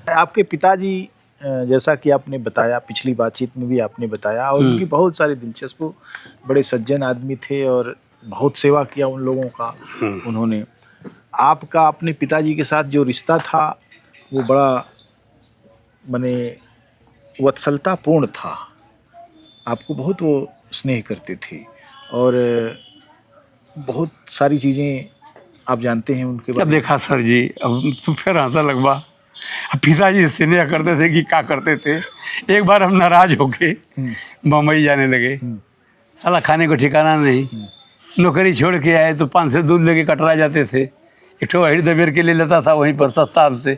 आपके पिताजी जैसा कि आपने बताया, पिछली बातचीत में भी आपने बताया, और उनकी बहुत सारी दिलचस्प, बड़े सज्जन आदमी थे और बहुत सेवा किया उन लोगों का उन्होंने। आपका अपने पिताजी के साथ जो रिश्ता था वो बड़ा माने वत्सलतापूर्ण था। आपको बहुत वो स्नेह करते थे और बहुत सारी चीज़ें आप जानते हैं उनके अब बारे में। देखा सर जी, अब तो फिर हंसा लगवा। अब पिताजी स्नेह करते थे कि क्या करते थे। एक बार हम नाराज होके बम्बई जाने लगे, साला खाने को ठिकाना नहीं, नौकरी छोड़ के आए तो 5 से दूध लेके कटरा जाते थे। एक ठो अहिर दबेर के ले लेता था वहीं पर सस्ता हमसे।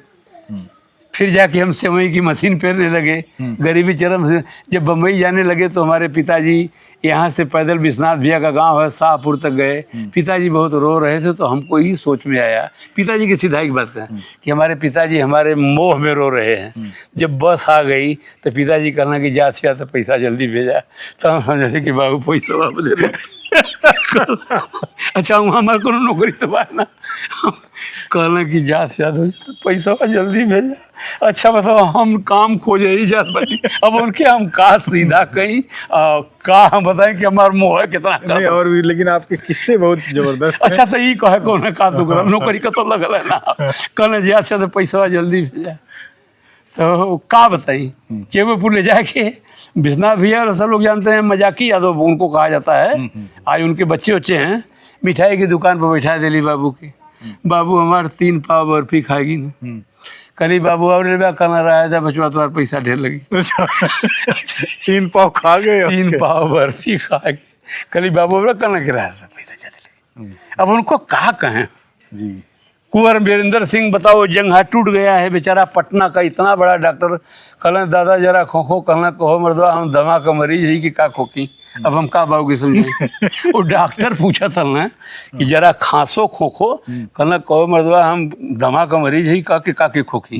फिर जाके हम सेवई की मशीन पहनने लगे, गरीबी चरम से। जब बम्बई जाने लगे तो हमारे पिताजी यहाँ से पैदल विश्वनाथ भैया का गांव है शाहपुर तक गए। पिताजी बहुत रो रहे थे तो हमको ही सोच में आया, पिताजी की सीधा एक बात है कि हमारे पिताजी हमारे मोह में रो रहे हैं। जब बस आ गई तो पिताजी कहना कि जा थिया तो पैसा जल्दी भेजा। तो हम समझे कि बाबू पैसा वापस दे दो। अच्छा वहाँ हमारे को नौकरी तो बात ना, कहना कि जा थिया तो पैसा जल्दी भेजा। अच्छा बताओ, हम काम खोजे ही जात बनी, अब उनके हम का सीधा कहीं का हम बताएं कि हमारा मोह है कितना नहीं, और भी, लेकिन आपके किस्से बहुत जबरदस्त हैं। अच्छा तो ये कहे कौन का दुख नौकरी का तो लगल है ना, कहना जी अच्छा तो पैसा जल्दी भेजा। तो का बताई, चेबेपुर ले जाके विश्वनाथ भैया और सब लोग जानते हैं, मजाकी यादव उनको कहा जाता है। आज उनके बच्चे हैं, मिठाई की दुकान पर बैठा दिली बाबू की। बाबू हमारे 3 पाव बर्फी खाएगी ना, कली बाबू और ले कहना रहा था बचवा तुम्हारा पैसा ढेर लगी। 3 पाव खा गए। 3 पाव बर्फी खा के कली बाबू कहना कि रहा था पैसा ज्यादा लगी। अब उनको कहा कहें जी। कुंवर वीरेंद्र सिंह बताओ, जंघा टूट गया है बेचारा, पटना का इतना बड़ा डॉक्टर। कहना दादा जरा खोखो, कहना कहो मर्दवा हम दमा का मरीज है कि का खोकी। अब हम का बाबू की समझे। वो डॉक्टर पूछा था ना कि जरा खांसो खोखो, कहना कहो मर्दवा हम दमा का मरीज है का के खोकी।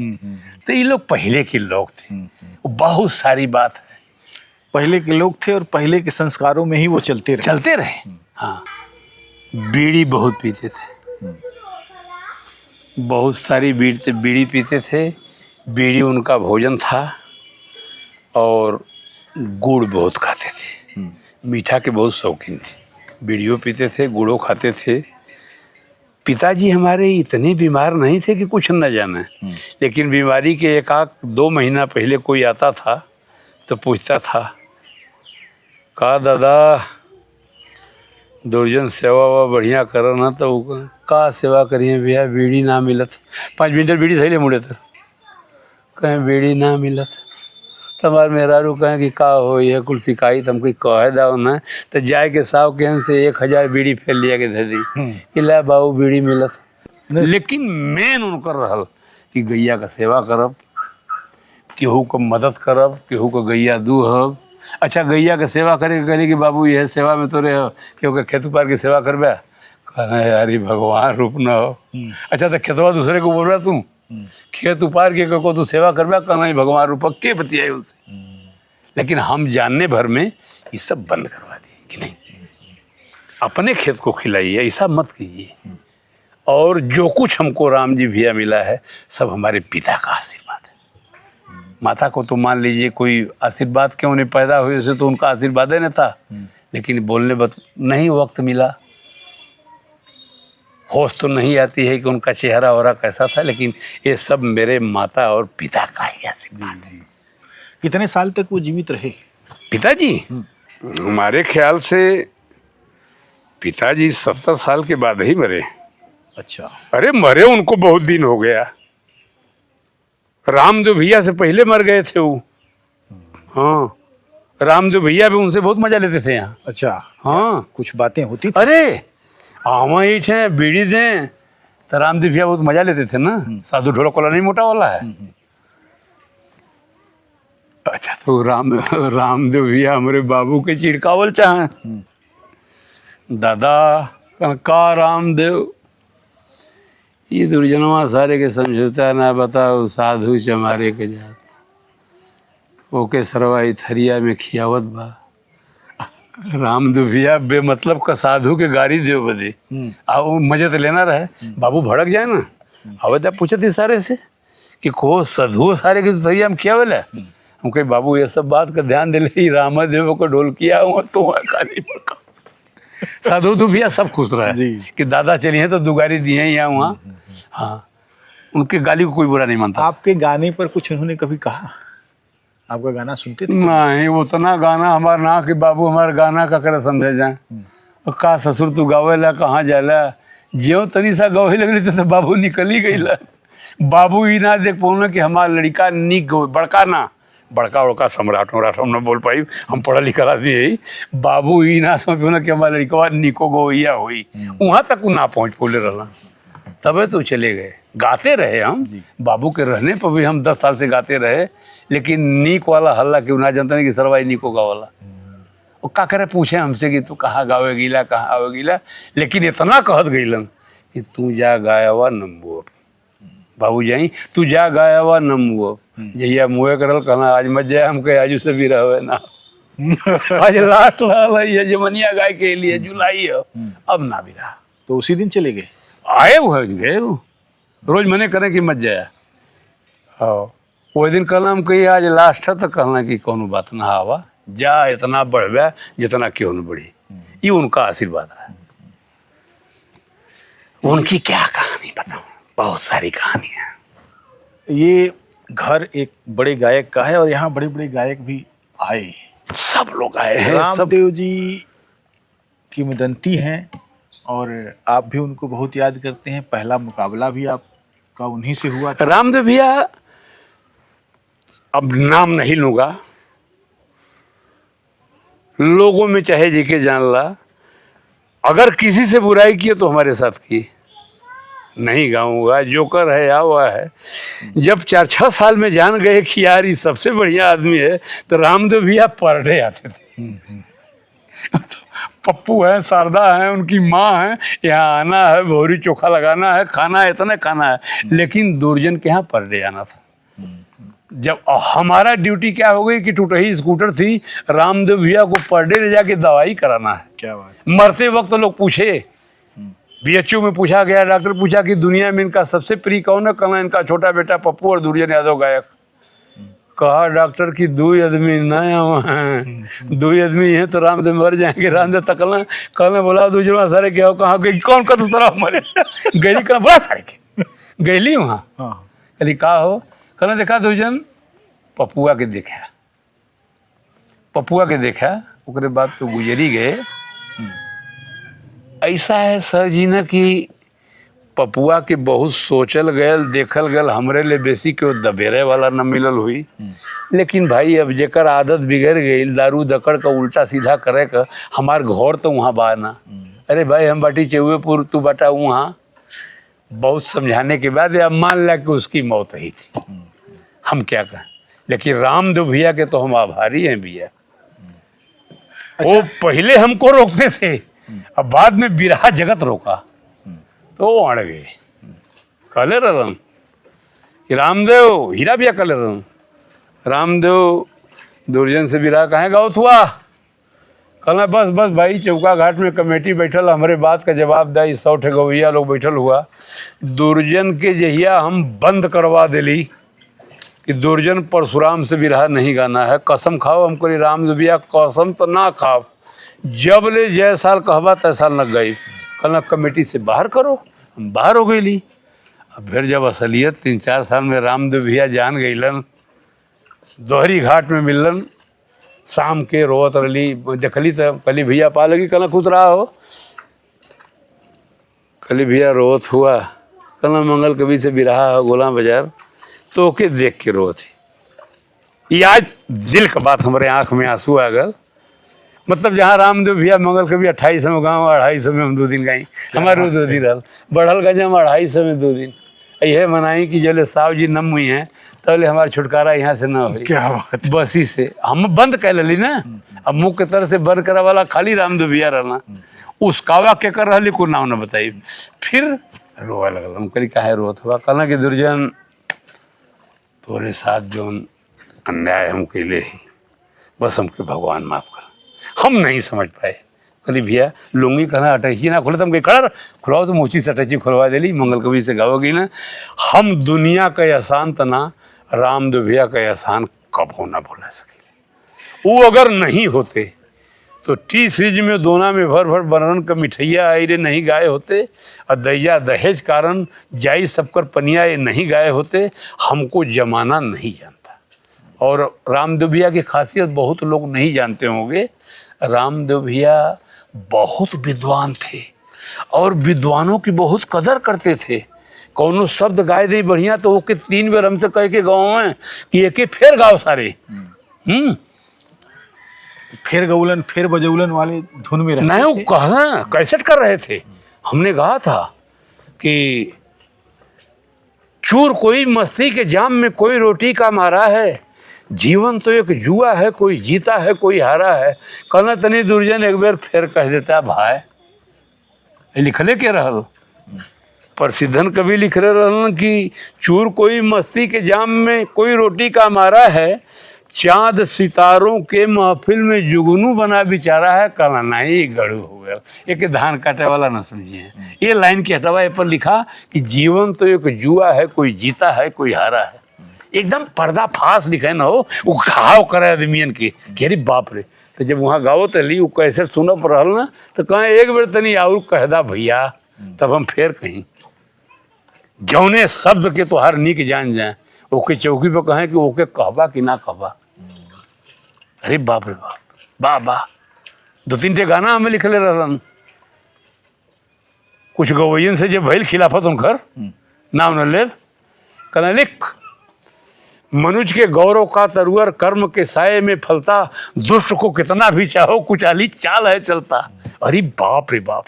तो ये लोग पहले के लोग थे, बहुत सारी बात है। पहले के लोग थे और पहले के संस्कारों में ही वो चलते रहे। हाँ, बीड़ी बहुत पीते थे, बहुत सारी बीड़ी पीते थे। बीड़ी उनका भोजन था और गुड़ बहुत खाते थे, मीठा के बहुत शौकीन थे। बीड़ियों पीते थे, गुड़ों खाते थे। पिताजी हमारे इतने बीमार नहीं थे कि कुछ न जाने, लेकिन बीमारी के 1-2 महीना पहले कोई आता था तो पूछता था, का दादा दुर्जन सेवा वा बढ़िया करो ना। तो का सेवा करिए भैया, बीड़ी ना मिलत। 5 मिनट बीड़ी धैले मुड़े तो कहें बीड़ी ना मिलत। तमार मेहरारू कहें कि का हो ये कुल शिकायत हमको कहे दाओ ना। तो जाए के साव के से 1000 बीड़ी फेल लिया के दे दी कि ला बाबू बीड़ी मिलत। लेकिन मेन उनकर रहल कि गैया का सेवा करब, केहू को मदद करब, केहू को गैया दूहब। अच्छा गैया के सेवा करे के कहली कि बाबू यह सेवा में तोरे केहू के खेत उपार की सेवा करबे, कहना यारी भगवान रूप न हो। अच्छा तो खेतवा दूसरे को बोल रहा तू, खेत उपार के को तू सेवा करबे, कहना भगवान रूप के बतियाई उनसे। लेकिन हम जानने भर में ये सब बंद करवा दिए कि नहीं, अपने खेत को खिलाइए, ऐसा मत कीजिए। और जो कुछ हमको राम जी भैया मिला है सब हमारे पिता का आशीर्वाद है। माता को तो मान लीजिए कोई आशीर्वाद क्यों नहीं, पैदा हुए से तो उनका आशीर्वाद ही नहीं था, लेकिन बोलने नहीं वक्त मिला, होश तो नहीं आती है कि उनका चेहरा वरा कैसा था। लेकिन ये सब मेरे माता और पिता का ही आशीर्वाद है। कितने साल तक वो जीवित रहे पिताजी? हमारे ख्याल से पिताजी 70 साल के बाद ही मरे। अच्छा। अरे मरे उनको बहुत दिन हो गया, रामदेव भैया से पहले मर गए थे वो। हाँ, रामदेव भैया भी उनसे बहुत मजा लेते थे यहाँ। अच्छा। हाँ, कुछ बातें होती थी? अरे आवा ईट है, बीड़ी दें, तो रामदेव भैया बहुत मजा लेते थे ना, साधु ढोलक वाला नहीं मोटा वाला है। अच्छा, तो रामदेव भैया हमारे बाबू के चिड़कावल चाहे दादा का रामदेव, ये दुर्जनवा सारे के समझौता ना बताओ, साधु चमारे के जात ओके सरवाई थरिया में खियावत बा। रामदेव भैया बेमतलब का साधु के गाड़ी दे बदे आ वो मजे तो लेना रहे, बाबू भड़क जाए ना। अब तब पूछे थे सारे से कि को साधु सारे के थरिया में खियावल है। हम कहे बाबू ये सब बात का ध्यान दे ले, रामदेव को ढोल किया हुआ तो खाली पड़का। साधु तो भैया सब खुश रहा है कि दादा चली हैं तो दुगारी दी हैं यहाँ वहाँ। हाँ, उनके गाली को कोई बुरा नहीं मानता। आपके गाने पर कुछ उन्होंने कभी कहा? आपका गाना सुनते थे? नहीं, उतना गाना हमारा ना कि बाबू हमारा गाना का करे समझे जाए। का ससुर तू गावे ला कहाँ जाला, ज्यों तनी सा गवे लगली तो बाबू निकल ही गई ला। बाबू ही ना देख पाऊँ कि हमारा लड़का निक गो बड़का ना बड़का उड़का सम्राट उमराट हम ना बोल पाई, हम पढ़ा लिखा आदमी है। बाबू ही ना समझ पाऊँ कि हमारा लड़का निको गोइया हुई, वहाँ तक वो ना पहुँच पोले रहा। तबे तो चले गए। गाते रहे हम, बाबू के रहने पर भी हम 10 साल से गाते रहे, लेकिन नीक वाला हल्ला क्यों ना जानता नहीं कि सरवाई नीको गा वाला। वो का करे पूछे हमसे कि तू कहाँ गावे गीला कहाँ आवे गीला, लेकिन इतना कहत गईलन कि तू जा गाया हुआ नम्बुआ बाबू जाई, तू जा गाया हुआ नम्बुआ जहिया मुँह करल कहना आज मत जाए, हम कहे आजू से भी रहे ना। आज लास्ट है जमनिया गाय के लिए जुलाई है, अब ना भी रहा। तो उसी दिन चले गए? आए वो गए, रोज मने करें कि मत जाया। हाँ, वो दिन कहना हम कही आज लास्ट है, तो कहना कि कौन बात ना आवा, जा इतना बढ़ जितना क्यों न बढ़ी। ये उनका आशीर्वाद है। उनकी क्या कहानी बताऊं, बहुत सारी कहानी है। ये घर एक बड़े गायक का है और यहाँ बड़े बड़े गायक भी आए, सब लोग आए हैं। रामदेव जी किंवदंती हैं और आप भी उनको बहुत याद करते हैं। पहला मुकाबला भी आपका उन्हीं से हुआ था। रामदेव भैया, अब नाम नहीं लूंगा, लोगों में चाहे जीके जान ला, अगर किसी से बुराई की तो हमारे साथ की नहीं गाऊंगा। जोकर है या हुआ है। जब 4-6 साल में जान गए कि यार ये सबसे बढ़िया आदमी है, तो रामदेव भैया पर डे आते थे। पप्पू है, शारदा है, उनकी माँ है, यहाँ आना है, भौरी चोखा लगाना है, खाना है, इतना खाना है, लेकिन दुर्जन के यहाँ पर डे आना था। जब हमारा ड्यूटी क्या हो गई कि टूटही स्कूटर थी, रामदेव भैया को पर डे ले जाके दवाई कराना है। क्या बात? मरते वक्त तो लोग पूछे, बीएचयू में पूछा गया, डॉक्टर पूछा कि दुनिया में इनका सबसे प्रिय कौन है, कहना इनका छोटा बेटा पप्पू और दुर्जन यादव गायक। कहा डॉक्टर की 2 आदमी ना हैं, 2 आदमी हैं तो रामदेव मर जाएंगे। रामदेव तकलना कहने बोला दुर्जन सारे क्या हो, कहाँ गई कौन का दूसरा मरे गैली कहना बोला सारे के गैली वहाँ। कहली कहा हो, कहना देखा दुर्जन पपुआ के देखा, पपुआ के देखा, उसके बाद तो गुजरी गए। ऐसा है सर जी ना कि पपुआ के बहुत सोचल गयल देखल गयल, हमरे लिए बेसी के दबेरे वाला न मिलल हुई। लेकिन भाई अब जेकर आदत बिगड़ गई दारू दकड़ का उल्टा सीधा करे का, हमार घर तो वहाँ बा ना। अरे भाई हम बाटी चौबेपुर, तू बाटा वहाँ। बहुत समझाने के बाद अब मान लिया कि उसकी मौत ही थी, हम क्या कहें। लेकिन रामदेव भैया के तो हम आभारी हैं भैया। वो पहले हमको रोकते थे, अब बाद में बिरहा जगत रोका तो वो अड़ गए। कहले रहन कि रामदेव, हीरा भैया कहले रहन, रामदेव दुर्जन से बिरहा कहें गाओ हुआ। कहना बस बस भाई, चौका घाट में कमेटी बैठल, हमारे बात का जवाब दाई 100 ठगवैया लोग बैठल हुआ। दुर्जन के जहिया हम बंद करवा दिली कि दुर्जन परशुराम से बिरहा नहीं गाना है, कसम खाओ। हमको रामदेव भैया कसम तो ना खाओ, जब ले जय साल कहबा तय साल न गई। कहना कमेटी से बाहर करो, हम बाहर हो गई। अब फिर जब असलियत 3-4 साल में रामदेव भैया जान गईलन, दोहरी घाट में मिलन, शाम के रोवत रही देखली तो कली भैया पा लगी। कहना खुद रहा हो, कली भैया रोवत हुआ। कहना मंगल कवि से बिरहा हो गोला बाजार, तो के देख के रोवत ही। आज दिल का बात हमारे आँख में आंसू आ गए। मतलब जहाँ रामदेव भैया मंगल कभी 2800 में गाँव 250 में हम 2 दिन गई, हमारे 2 दिन रहल बढ़ल गज हम 250 में 2 दिन यह मनाई कि जले साहब जी नम हुई हैं तबले हमारा छुटकारा यहाँ से ना हो। क्या बात। बसी से हम बंद कर ली ना, अब मुँह के तरह से बंद करा वाला खाली रामदेव भैया रहना, उस कावा के कर रही को नाम न बताई। फिर रोआ लगल, हम कही काहे रोत हुआ, कहना कि दुर्जन तोरे साथ जो अन्याय हम कैले ही बस हमके भगवान माफ कर, हम नहीं समझ पाए। कहली भैया लुंगी कहना अटैची ना खोले, तुम कहीं खड़ा खुलाओ तो मोची से अटैची खुलवा दिली, मंगल कवि से गाओगी ना। हम दुनिया का एहसान तना रामदेव भैया का एहसान कबो ना भुला सके। वो अगर नहीं होते तो टी सीरीज में दोना में भर भर बनरन का मिठैया आई रे नहीं गाए होते, और दैया दहेज कारण जाई सबकर पनिया ये नहीं गाए होते, हमको जमाना नहीं जानता। और रामदेव भैया की खासियत बहुत लोग नहीं जानते होंगे, रामदेव भैया बहुत विद्वान थे और विद्वानों की बहुत कदर करते थे। कौनो शब्द गाए दे बढ़िया तो ओके 3 बार हमसे कह के गाँव में कि एक फिर गाओ सारे। फिर गौलन फिर बजौलन वाले धुन में रहते नहीं, वो कहना कैसेट कर रहे थे, हमने कहा था कि चूर कोई मस्ती के जाम में कोई रोटी का मारा है, जीवन तो एक जुआ है, कोई जीता है कोई हारा है। कहना तनी दुर्जन एक बार फिर कह देता भाई, लिखले के रहल प्रसिद्धन कभी लिख रहे रहन कि चूर कोई मस्ती के जाम में कोई रोटी का मारा है, चांद सितारों के महफिल में जुगनू बना बेचारा है। कहना नहीं गड़ू हो गया, एक धान काटे वाला ना समझिए। ये लाइन के हटवा ये पर लिखा कि जीवन तो एक जुआ है, कोई जीता है कोई हारा है। एकदम पर्दा फास लिखे ना हो, वो घाव करे आदमियन के अरे बाप रे। तो जब वहाँ गाओ तो ली वो कैसे सुनप रहल ना, तो कहें एक बेर तनी और कहदा भैया, तब हम फिर कहीं जौने शब्द के तो हर नीक जान जाए, ओके चौकी पर कहें कि ओके कहबा कि ना कहबा। अरे बाप रे बाप, वाह वाह। 2-3 टे गाना हमें लिखले रहलन, कुछ गवैयन से जब भइल खिलाफत उनकर नाम न ले, कहना लिख मनुज के गौरव का तरुअर कर्म के साये में फलता, दुष्ट को कितना भी चाहो कुचाली चाल है चलता। अरे बाप रे बाप।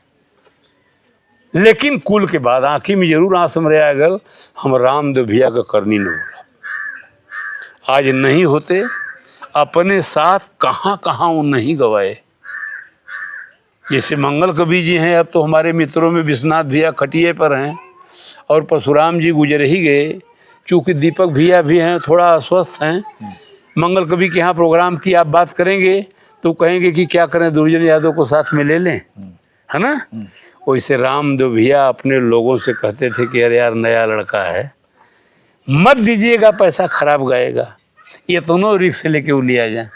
लेकिन कुल के बाद आँखी में जरूर आंसू रह गल, हम रामदेव भैया का करनी न बोला। आज नहीं होते अपने साथ कहाँ कहाँ वो नहीं गवाए। जैसे मंगल कवि जी हैं, अब तो हमारे मित्रों में विश्वनाथ भैया खटिए पर हैं और परशुराम जी गुजर ही गए। चूँकि दीपक भैया भी हैं थोड़ा अस्वस्थ हैं, मंगल कवि के यहाँ प्रोग्राम की आप बात करेंगे तो कहेंगे कि क्या करें दुर्जन यादव को साथ में ले लें, है ना। वैसे रामदेव भैया अपने लोगों से कहते थे कि अरे यार नया लड़का है, मत दीजिएगा पैसा खराब गाएगा, ये दोनों रिक्स से लेके वो लिया जाए।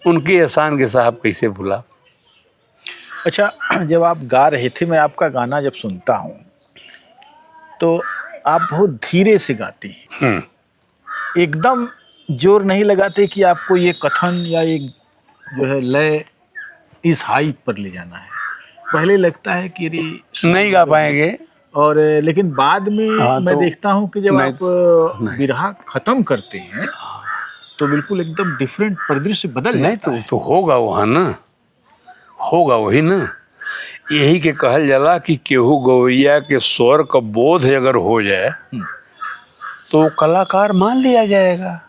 उनके एहसान के साहब कैसे भूला। अच्छा, जब आप गा रहे थे, मैं आपका गाना जब सुनता हूँ तो आप बहुत धीरे से गाते हैं, एकदम जोर नहीं लगाते कि आपको ये कथन या ये जो है लय इस हाई पर ले जाना है। पहले लगता है कि नहीं गा पाएंगे, और लेकिन बाद में मैं देखता हूँ कि जब आप बिरहा खत्म करते हैं तो बिल्कुल एकदम डिफरेंट परिदृश्य बदल जाता है। तो होगा वहाँ ना, होगा वही ना। यही के कहल जाला कि केहू गवैया के स्वर का बोध अगर हो जाए तो कलाकार मान लिया जाएगा।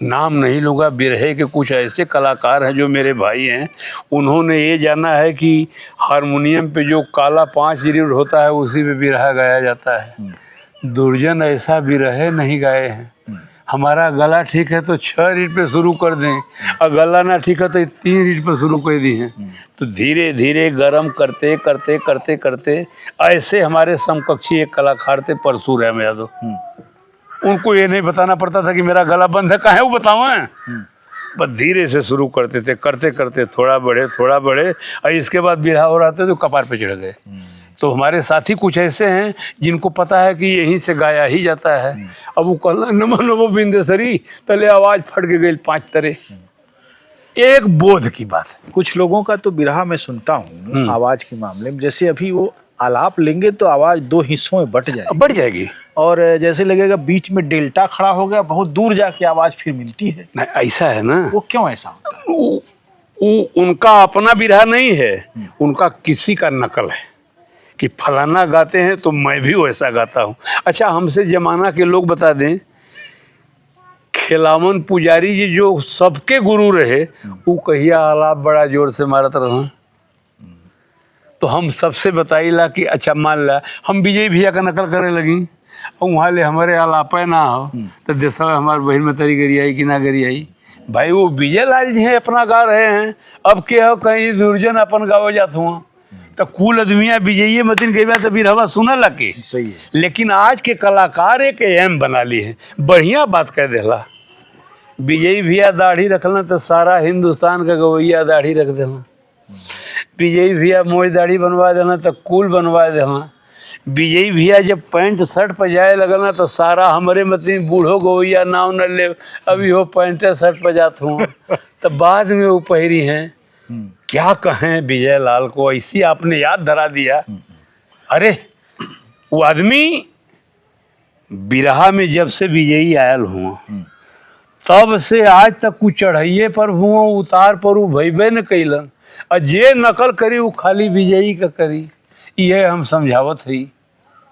नाम नहीं लूँगा, बिरहे के कुछ ऐसे कलाकार हैं जो मेरे भाई हैं, उन्होंने ये जाना है कि हारमोनियम पे जो काला 5 रीड होता है उसी पे बिरहा गाया जाता है। दुर्जन ऐसा बिरहे नहीं गाए हैं। हमारा गला ठीक है तो 6 रीड पे शुरू कर दें, और गला ना ठीक है तो 3 रीड पे शुरू कर दी हैं। तो धीरे धीरे गरम करते करते करते करते ऐसे हमारे समकक्षी एक कलाकार थे परशुराम यादव, उनको ये नहीं बताना पड़ता था कि मेरा गला बंद है, कहाँ है वो बताओ। बस धीरे से शुरू करते थे, करते करते थोड़ा बढ़े और इसके बाद बिरहा हो रहा था तो कपार पे चढ़ गए। तो हमारे साथी कुछ ऐसे हैं जिनको पता है कि यहीं से गाया ही जाता है। अब वो कहना नमो नमो बिंदेसरी, तले आवाज़ फट के गई 5 तरह। एक बोध की बात है। कुछ लोगों का तो बिरहा मैं सुनता हूँ आवाज़ के मामले में, जैसे अभी वो आलाप लेंगे तो आवाज़ 2 हिस्सों में बढ़ जाएगी और जैसे लगेगा बीच में डेल्टा खड़ा हो गया, बहुत दूर जाके आवाज़ फिर मिलती है। नहीं ऐसा है ना, वो क्यों ऐसा होता है? उनका अपना बिरहा नहीं है, उनका किसी का नकल है कि फलाना गाते हैं तो मैं भी वैसा गाता हूँ। अच्छा, हमसे जमाना के लोग बता दें, खिलावन पुजारी जी जो सबके गुरु रहे, वो कहिया आलाप बड़ा जोर से मारत रहा। तो हम सबसे बताइला कि अच्छा मान ला हम विजय भैया का नकल करे लगी और वहाँ ले हमारे आलापा ना हो तो देशवा हमारे बहन में तरी गरियाई कि ना गरियाई। भाई वो विजय लाल जी हैं अपना गा रहे हैं, अब के हो कहीं दुर्जन अपन गावे जात हुआ तो कुल आदमिया विजयी मतिन कई बार तो बिरहवा सुना लगे। सही है। लेकिन आज के कलाकार एक एम बना ली है, बढ़िया बात कह देला। विजयी भैया दाढ़ी रखना तो सारा हिंदुस्तान का गवैया दाढ़ी रख देना। विजयी भैया मोज दाढ़ी बनवा देना तो कुल बनवा देना। विजयी भैया जब पैंट शर्ट पर जाए लगना तो सारा हमारे मतलब बूढ़ो गवैया नाव न ले, अभी वो पैंट शर्ट पर जात हूँ तो बाद में वो पहरी हैं। क्या कहें विजय लाल को, ऐसी आपने याद धरा दिया। अरे वो आदमी बिरहा में जब से विजयी आयल हुआ तब से आज तक कुछ चढ़ाइए पर हुआ, उतार पर वो भैबे न कैलन, और जे नकल करी वो खाली विजयी का करी। ये हम समझावत है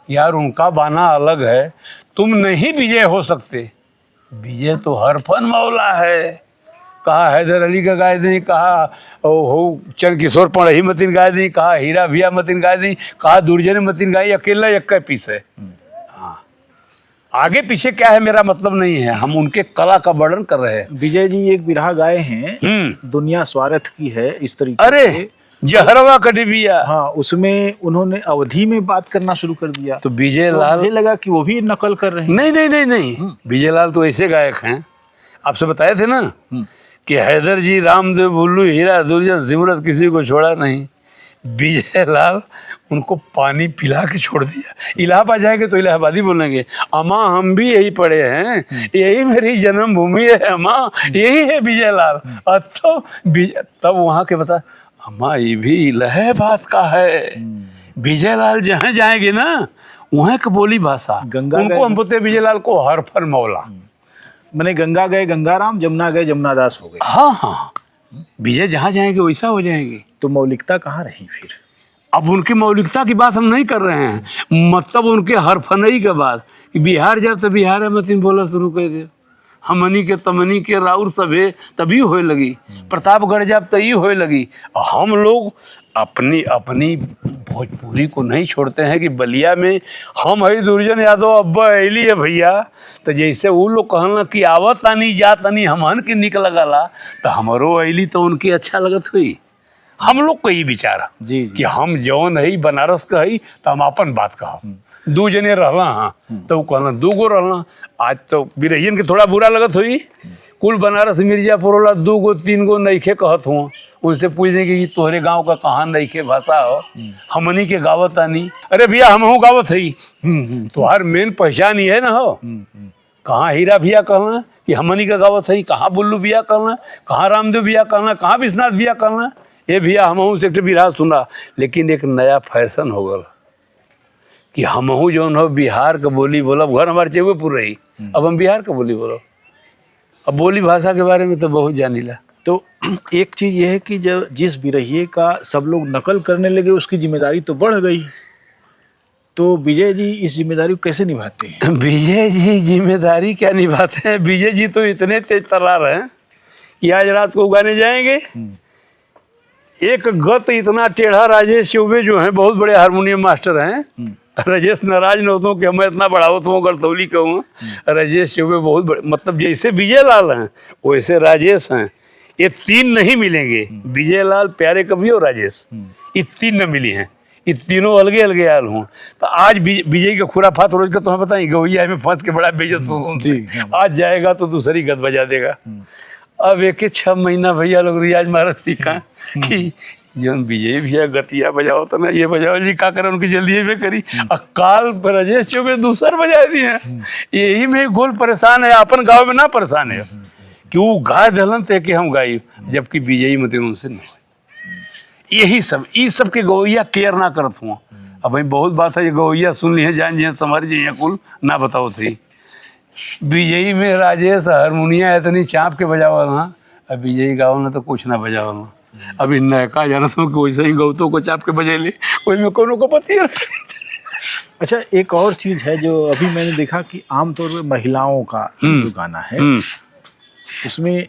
यार, उनका बाना अलग है, तुम नहीं विजय हो सकते। विजय तो हर फन मौला है। कहा हैदर अली का गाय दी, कहा हो चंद किशोर पढ़ही मतिन गाय दी, कहा हीरा भैया मतिन गाय दी, कहा दुर्जन मतिन गाय, अकेला एक पीस है। हाँ, आगे पीछे क्या है मेरा मतलब नहीं है, हम उनके कला का वर्णन कर रहे हैं। विजय जी एक बिरहा गाए हैं, दुनिया स्वार्थ की है, इस तरीके अरे से। जहरवा कटिबिया, हाँ, उसमें उन्होंने अवधि में बात करना शुरू कर दिया। तो विजय तो लाल मुझे लगा कि वो भी नकल कर रहे हैं। नहीं नहीं नहीं नहीं, विजय लाल तो ऐसे गायक हैं, आपसे बताए थे ना कि हैदर जी, रामदेव, भुल्लू, हीरा, दुर्जन, सिमरत किसी को छोड़ा नहीं। विजय लाल उनको पानी पिला के छोड़ दिया। इलाहाबाद जाएंगे तो इलाहाबादी बोलेंगे, अम्मा हम भी यही पढ़े हैं, यही मेरी जन्मभूमि है अम्मा, यही है विजय लाल। तो तब वहाँ के बता, अम्मा ये भी इलाहाबाद का है। विजय लाल जहाँ जाएंगे ना वहाँ की बोली भाषा, उनको हम बोलते विजय लाल को हरफन मौला। मैंने गंगा गए गंगाराम, जमुना गए जमुनादास हो गए। हाँ हाँ, विजय जहाँ जाएंगे वैसा हो जाएंगे। तो मौलिकता कहाँ रही फिर? अब उनकी मौलिकता की बात हम नहीं कर रहे हैं, मतलब उनके हरफनई के बाद कि बिहार जब तो बिहार है मतिन बोला शुरू कर दे, हमनी के तमनी के राउर सभे तभी होए लगी, प्रतापगढ़ जब तभी होए लगी। हम लोग अपनी अपनी भोजपुरी को नहीं छोड़ते हैं कि बलिया में हम है दुर्जन यादव अब्बा अली है भैया, तो जैसे वो लोग कहना कि आवत आनी जात आनी हमन के निक लगला, तो हमारो अली तो उनकी अच्छा लगत हुई। हम लोग को ही विचार जी कि हम जौन है बनारस का है तो हम अपन बात कहा, दू जने रहला हाँ तो वो कहना दू गो रहला। आज तो बिरहियन के थोड़ा बुरा लगत हुई, कुल बनारस मिर्जापुर वाला 2 गो 3 गो नईखे कहत हुआ, उनसे पूछने कि तोहरे गांव का कहाँ नईखे भाषा हो, हमनी के गावत आनी। अरे भैया हम हूँ गावत है, तुम्हार मेन पहचान ही है ना हो। कहाँ हीरा भैया कहना कि हमनी का गावत है, कहाँ बुल्लू भैया कहना, कहाँ रामदेव भैया कहना, कहाँ विश्वनाथ भैया कहना। ये भैया हमहू से बिरहा सुना, लेकिन एक नया फैशन हो गया कि हमहू जो हो बिहार का बोली बोलब, घर हमारे चेवेपुर रही, अब हम बिहार का बोली बोलब। अब बोली भाषा के बारे में तो बहुत जानीला। तो एक चीज़ यह है कि जब जिस बिरहिए का सब लोग नकल करने लगे उसकी जिम्मेदारी तो बढ़ गई, तो विजय जी इस जिम्मेदारी को कैसे निभाते हैं? विजय जी जिम्मेदारी क्या निभाते हैं, विजय जी तो इतने तेज तर्रार हैं कि आज रात को उगाने जाएंगे। एक गत इतना टेढ़ा, राजेश चौबे जो हैं बहुत बड़े हारमोनियम मास्टर हैं, राजेश नाराज न होता हूँ कि मैं इतना बढ़ावत हूँ गढ़तौली कहूँ, राजेश चौबे बहुत बड़े, मतलब जैसे विजय लाल हैं वैसे राजेश हैं। ये 3 नहीं मिलेंगे, विजय लाल, प्यारे कवि और राजेश, ये 3 न मिली हैं, ये तीनों अलगे अलगे आयल हूँ। तो आज विजय का खुराफात रोज का तुम्हें बताएं, गवैया में फंस के बड़ा बेइज्जत आज जाएगा तो दूसरी गद बजा देगा। अब 1-6 महीना भैया लोग रियाज महाराज सीखा कि जो विजय भैया गतिया बजाओ तो ना ये बजाओ जी, का करें उनकी जल्दी में करी अकाल पर राजेश चौबे दूसर बजा दिए हैं। यही में गोल परेशान है, अपन गाँव में ना परेशान है कि वो गाय दलन थे कि हम गाई, जबकि विजयी मत उनसे नहीं। यही सब इस सब के गवैया केयर ना करत हुआ। अब भाई बहुत बात है, ये गवैया सुन ली है, जान जी समझ जी कुल ना बताओ थी। विजयी में राजेश हारमोनिया इतनी चाँप के बजावल ना, अब विजयी गाँव में तो कुछ ना बजावल ना। अभी नयका जाना था कि वैसे ही गौतों को चाप के बजेले वही में कोनो को पति है। अच्छा, एक और चीज है जो अभी मैंने देखा कि आमतौर पर महिलाओं का जो गाना है उसमें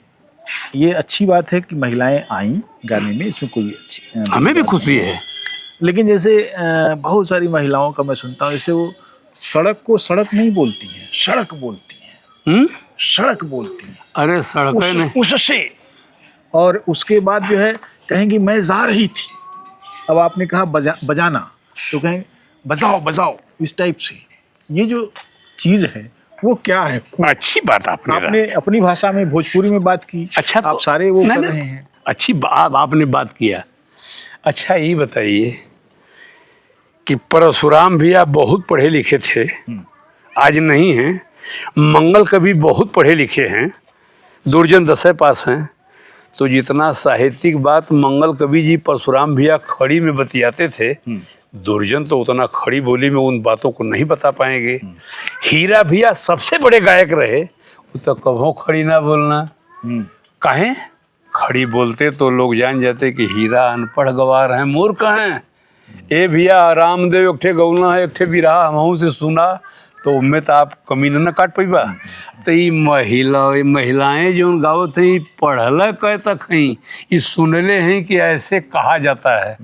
ये अच्छी बात है कि महिलाएं आई गाने में, इसमें कोई अच्छी हमें भी खुशी है। लेकिन जैसे बहुत सारी महिलाओं का मैं सुनता हूँ, जैसे वो सड़क को सड़क नहीं बोलती हैं, सड़क बोलती हैं। सड़क बोलती हैं। अरे सड़क नहीं उससे, और उसके बाद जो है कहेंगी मैं जा रही थी। अब आपने कहा बजाना, तो कहें बजाओ बजाओ, इस टाइप से। ये जो चीज है वो क्या है? अच्छी बात आपने अपनी भाषा में भोजपुरी में बात की। अच्छा, आप सारे वो कर रहे हैं। अच्छी बात आपने बात किया। अच्छा ये बताइए कि परशुराम भी आप बहुत पढ़े लिखे थे, आज नहीं हैं। मंगल कवि बहुत पढ़े लिखे हैं, दुर्जन 10 पास हैं। तो जितना साहित्यिक बात मंगल कवि जी परशुराम भैया खड़ी में बतियाते थे, दुर्जन तो उतना खड़ी बोली में उन बातों को नहीं बता पाएंगे। हीरा भैया सबसे बड़े गायक रहे, वो तो कभो खड़ी ना बोलना। काहे खड़ी बोलते तो लोग जान जाते कि हीरा अनपढ़ गवार हैं, मूर्ख हैं। ए भैया रामदेव एक ठे गौना है, एक ठे बिरहा हमहू से सुना, तो उनमें तो आप कमी न काट पैबा। तो ये महिलाएं जो गावत है पढ़ल कह तक हैं, ये सुनले हैं कि ऐसे कहा जाता है।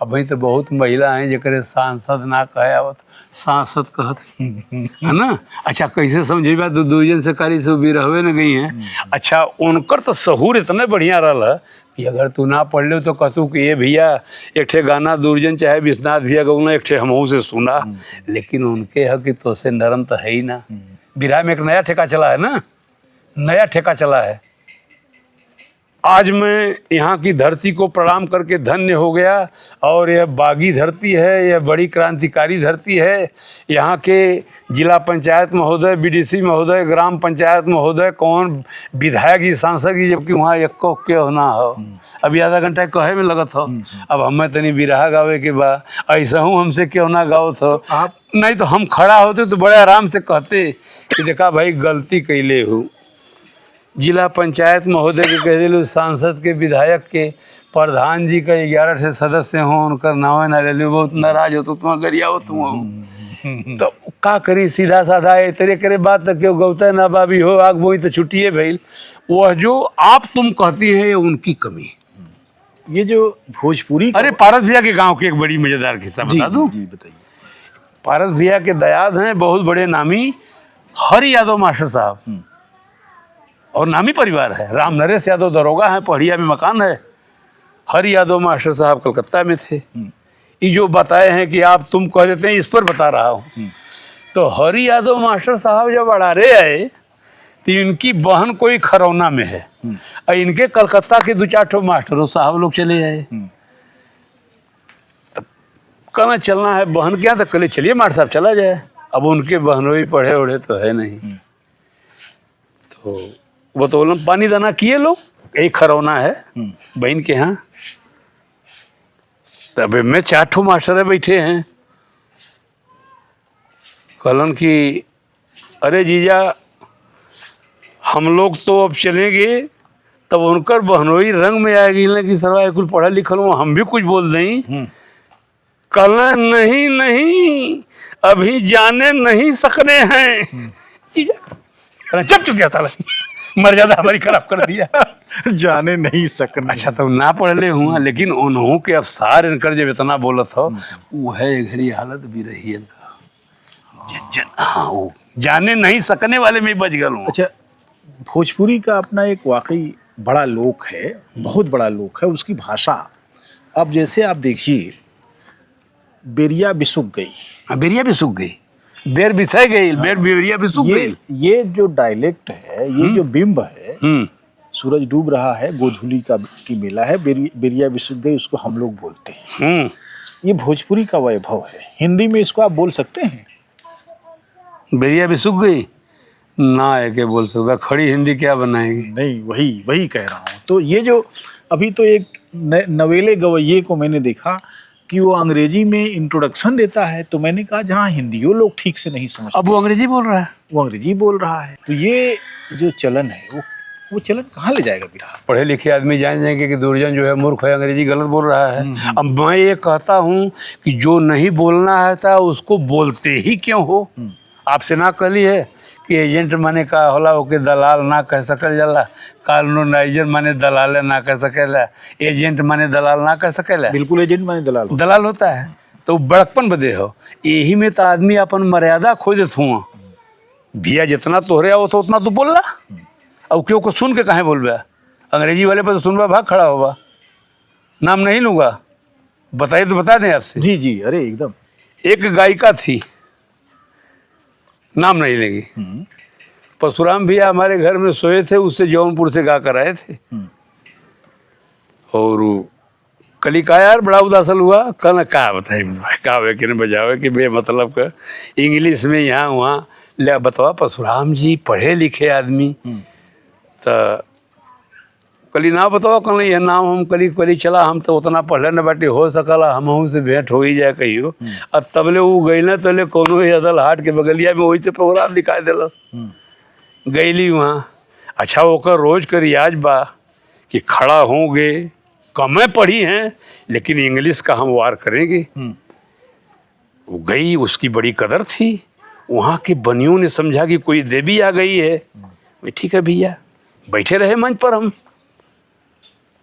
अब भाई तो बहुत महिला हैं जकरे सांसद ना कहे आवत, सांसद कहत है ना। अच्छा कैसे समझेबा? तो दुर्जन से कारी से भी रहवे न गई हैं। अच्छा उनकर तो सहूर इतने बढ़िया रहा कि अगर तू ना पढ़ ले तो कहतू कि ये भैया एक ठे गाना दुर्जन चाहे विश्वनाथ भैया गौना, एक ठे हमहू से सुना। लेकिन उनके है कि तो से नरम तो है ही ना। बिरहा में एक नया ठेका चला है ना, नया ठेका चला है। आज मैं यहाँ की धरती को प्रणाम करके धन्य हो गया, और यह बागी धरती है, यह बड़ी क्रांतिकारी धरती है। यहाँ के जिला पंचायत महोदय, बीडीसी महोदय, ग्राम पंचायत महोदय, कौन विधायक सांसद की, जबकि वहाँ एको के होना हो। अभी आधा घंटा कहे में लगत हो। अब हमें तनी बिरहा गावे के बा, ऐसा हूँ हमसे क्यों ना गावत हो आप। नहीं तो हम खड़ा होते तो बड़े आराम से कहते कि देखा भाई गलती कैले हूँ। जिला पंचायत महोदय के कह दिलू, सांसद के, विधायक के, प्रधान जी का 11 से सदस्य हों, उनका नाव ना ले लो, बहुत नाराज हो तो तुम गरिया हो तुम। तो का करी, सीधा साधा है तेरे करे बात तक क्यों गौता ना बाबी हो, आग बोई तो छुट्टिए भाई। वह जो आप तुम कहती है उनकी कमी। ये जो भोजपुरी, अरे पारस भैया के गांव के एक बड़ी मजेदार किस्सा बता दूं। जी बताइए। पारस भैया के दयाद हैं, बहुत बड़े नामी हरि यादव मास्टर साहब, और नामी परिवार है। राम नरेश यादव दरोगा है, पढ़िया में मकान है। हरि यादव मास्टर साहब कलकत्ता में थे। ये जो बताए हैं कि आप तुम कह देते हैं, इस पर बता रहा हूँ। तो हरि यादव मास्टर साहब जब अड़ारे आए तो इनकी बहन कोई खरौना में है, और इनके कलकत्ता के 2-4 ठो मास्टरों साहब लोग चले आए। कहना चलना है बहन के यहाँ, तो कल चलिए मास्टर साहब चला जाए। अब उनके बहनों पढ़े उढ़े तो है नहीं, तो वो तो बोलन पानी दाना किए लोग, एक खरौना है बहन के यहाँ। तब में 4 ठो मास्टर बैठे हैं। कहलन कि अरे जीजा हम लोग तो अब चलेंगे। तब उनकर बहनोई रंग में आएगी कि सरवा कुछ पढ़ा लिखल हूँ, हम भी कुछ बोल दें। कहना नहीं नहीं अभी जाने नहीं सकने हैं जीजा। कहना चुप चुप गया साला, मर्यादा हमारी खराब कर दिया। जाने नहीं सकना। अच्छा तो ना पढ़ले हुआ, लेकिन उन्हों के अवसार इनकर जब इतना बोलत हो, वो है घड़ी हालत भी रही है। हाँ वो जाने नहीं सकने वाले में बच गया। अच्छा, भोजपुरी का अपना एक वाकई बड़ा लोक है, बहुत बड़ा लोक है, उसकी भाषा। अब जैसे आप देखिए, बेरिया भी सूख गई, बेरिया भी सूख गई, बेर बिछाई गई, बेरिया भी सूख गई। ये जो डायलेक्ट है, ये जो बिंब है, सूरज डूब रहा है, गोधूली की मेला है, बेरिया भी सूख गई, उसको हम लोग बोलते हैं। ये भोजपुरी का वैभव है। हिंदी में इसको आप बोल सकते हैं? बेरिया भी सूख गई ना है के बोल सकता, खड़ी हिंदी क्या बनाएगी? नहीं, वही कह रहा हूँ। तो ये जो अभी तो एक नवेले गवैये को मैंने देखा कि वो अंग्रेजी में इंट्रोडक्शन देता है, तो मैंने कहा जहाँ हिंदियों लोग ठीक से नहीं समझते, अब वो अंग्रेजी बोल रहा है, वो अंग्रेजी बोल रहा है। तो ये जो चलन है वो वो चलन कहाँ ले जाएगा बिरहा? पढ़े लिखे आदमी जान जाएंगे कि दुर्जन जो है मूर्ख है, अंग्रेजी गलत बोल रहा है। अब मैं ये कहता हूँ कि जो नहीं बोलना है था उसको बोलते ही क्यों हो। आपसे ना कली है कि एजेंट माने का होला ओके दलाल ना कह सकल जाला, कॉलोनाइजर माने दलाल ना कह सकेला, एजेंट माने दलाल ना कह सकेला। बिल्कुल एजेंट माने दलाल। दलाल होता है तो बड़कपन बदे हो। यही में तो आदमी अपन मर्यादा खो देत हुआ। भैया जितना तोहरे आओ तो उतना तो बोलना। अब क्यों को सुन के कहाँ बोलबा? अंग्रेजी वाले पर तो सुनबा भाग खड़ा होगा। नाम नहीं लूँगा, बताइए तो बता दें आपसे। जी जी, अरे एकदम। एक गायिका थी, नाम नहीं लेंगे। परशुराम भैया हमारे घर में सोए थे, उससे जौनपुर से गा कर आए थे। और कली का यार बड़ा उदासल हुआ। कल का बताए गावे कि नहीं बजावे कि बे मतलब का इंग्लिश में यहाँ वहाँ ले बतावा। परशुराम जी पढ़े लिखे आदमी, तो कली ना बताओ कल यह नाम हम कली चला, हम तो उतना पढ़ले न बाटी, हो सकला हमहू से भेंट हो ही जाए कहियो। अब तबले वो गई न तले कोनो ही अदल हाट के बगलिया में वही से प्रोग्राम दिखाई दिलस। गईली वहाँ। अच्छा ओकर रोज का रियाज बा कि खड़ा होंगे, कमें पढ़ी हैं लेकिन इंग्लिश का हम वार करेंगे। वो गई, उसकी बड़ी कदर थी। वहाँ के बनियों ने समझा कि कोई देवी आ गई है। ठीक है भैया, बैठे रहे मंच पर हम।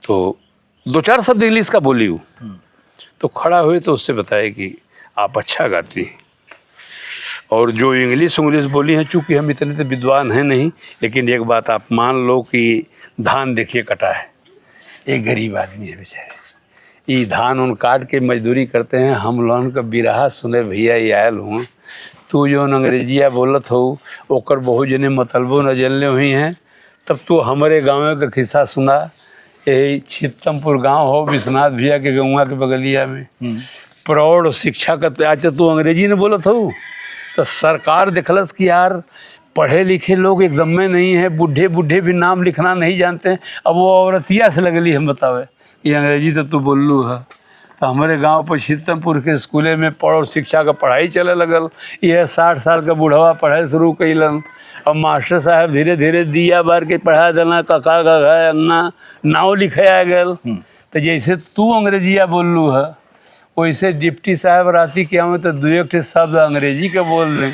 तो 2-4 शब्द इंग्लिश का बोली हूँ। तो खड़ा हुए तो उससे बताया कि आप अच्छा गाती हैं, और जो इंग्लिश बोली है, चूँकि हम इतने तो विद्वान हैं नहीं, लेकिन एक बात आप मान लो कि धान देखिए कटा है, एक गरीब आदमी है बेचारे, ये धान उन काट के मजदूरी करते हैं। हम लोगन का बिरहा सुने भैया ये आयल हूँ। तू जो अंग्रेजिया बोलत हो ओकर बहुत जने मतलबो न जनले हुई हैं। तब तू हमारे गाँव का किस्सा सुना। यही छितमपुर गांव हो, विश्वनाथ भैया के गौवा के बगलिया में प्रौढ़ शिक्षा का। अच्छा तू अंग्रेजी ने बोलत हो, तो सरकार देखलस कि यार पढ़े लिखे लोग एकदम में नहीं है, बूढ़े बूढ़े भी नाम लिखना नहीं जानते हैं। अब वो औरतिया से लगली हम बतावे कि अंग्रेजी तो तू बोललू है। तो हमारे गांव पर छितमपुर के स्कूले में प्रौढ़ शिक्षा का पढ़ाई चले लगल। यह 60 साल का बूढ़वा पढ़ाई शुरू कैलन। अब मास्टर साहब धीरे धीरे दिया बार के पढ़ा देना, कका का अंगना नाव लिखे आ गल। तो जैसे तू अंग्रेजिया बोललू है, वैसे डिप्टी साहब राती के हमें तो 2-1 शब्द अंग्रेजी के बोल दें,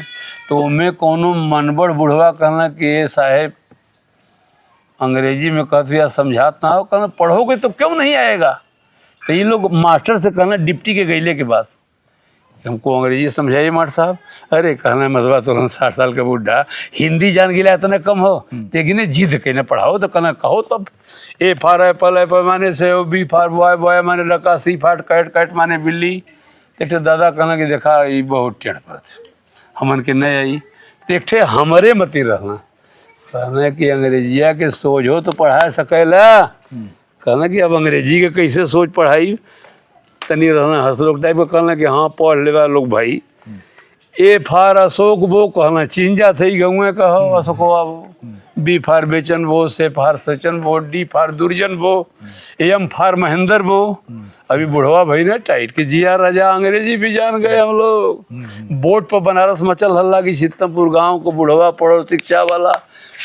तो उनमें कोनो मनबड़ बुढ़वा कहना कि ये साहेब अंग्रेजी में कहते या समझात ना हो, कहना पढ़ोगे तो क्यों नहीं आएगा। तो ये लोग मास्टर से कहना डिप्टी के गईले के बाद, हमको अंग्रेजी समझाइए मास्टर साहब। अरे कहना मधवा तो 60 साल का बूढ़ा हिंदी जान गिला इतना कम हो, लेकिन जिद के न पढ़ाओ। तो कहना कहो तब ए फॉर एप्पल, एप्पल माने से, बी फॉर बॉय, बॉय माने लड़का, सी फॉर कैट, कैट माने बिल्ली। एक दादा कहना कि देखा ये बहुत टेढ़ पड़त हमन के नहीं आई। तो एक हमारे मती रहना, कहना कि अंग्रेजिया के सोच हो तो पढ़ा सकेला। कहना कि अब अंग्रेजी के कैसे सोच पढ़ाई, तनी रहना हंस लोग टाइप का। कहना कि हाँ पढ़ लेवा लोग भाई। ए फॉर अशोक बो, कहना चिंजा थी गौए कहो अशोकवा बो। बी फॉर बेचन बो, से फॉर सचन बो, डी फॉर दुर्जन बो, एम फॉर महेंद्र बो। अभी बुढ़वा भाई ने टाइट के जिया राजा अंग्रेजी भी जान गए हम लोग। बोर्ड पर बनारस मचल हल्ला की छितमपुर गांव को बुढ़वा पढ़ो शिक्षा वाला,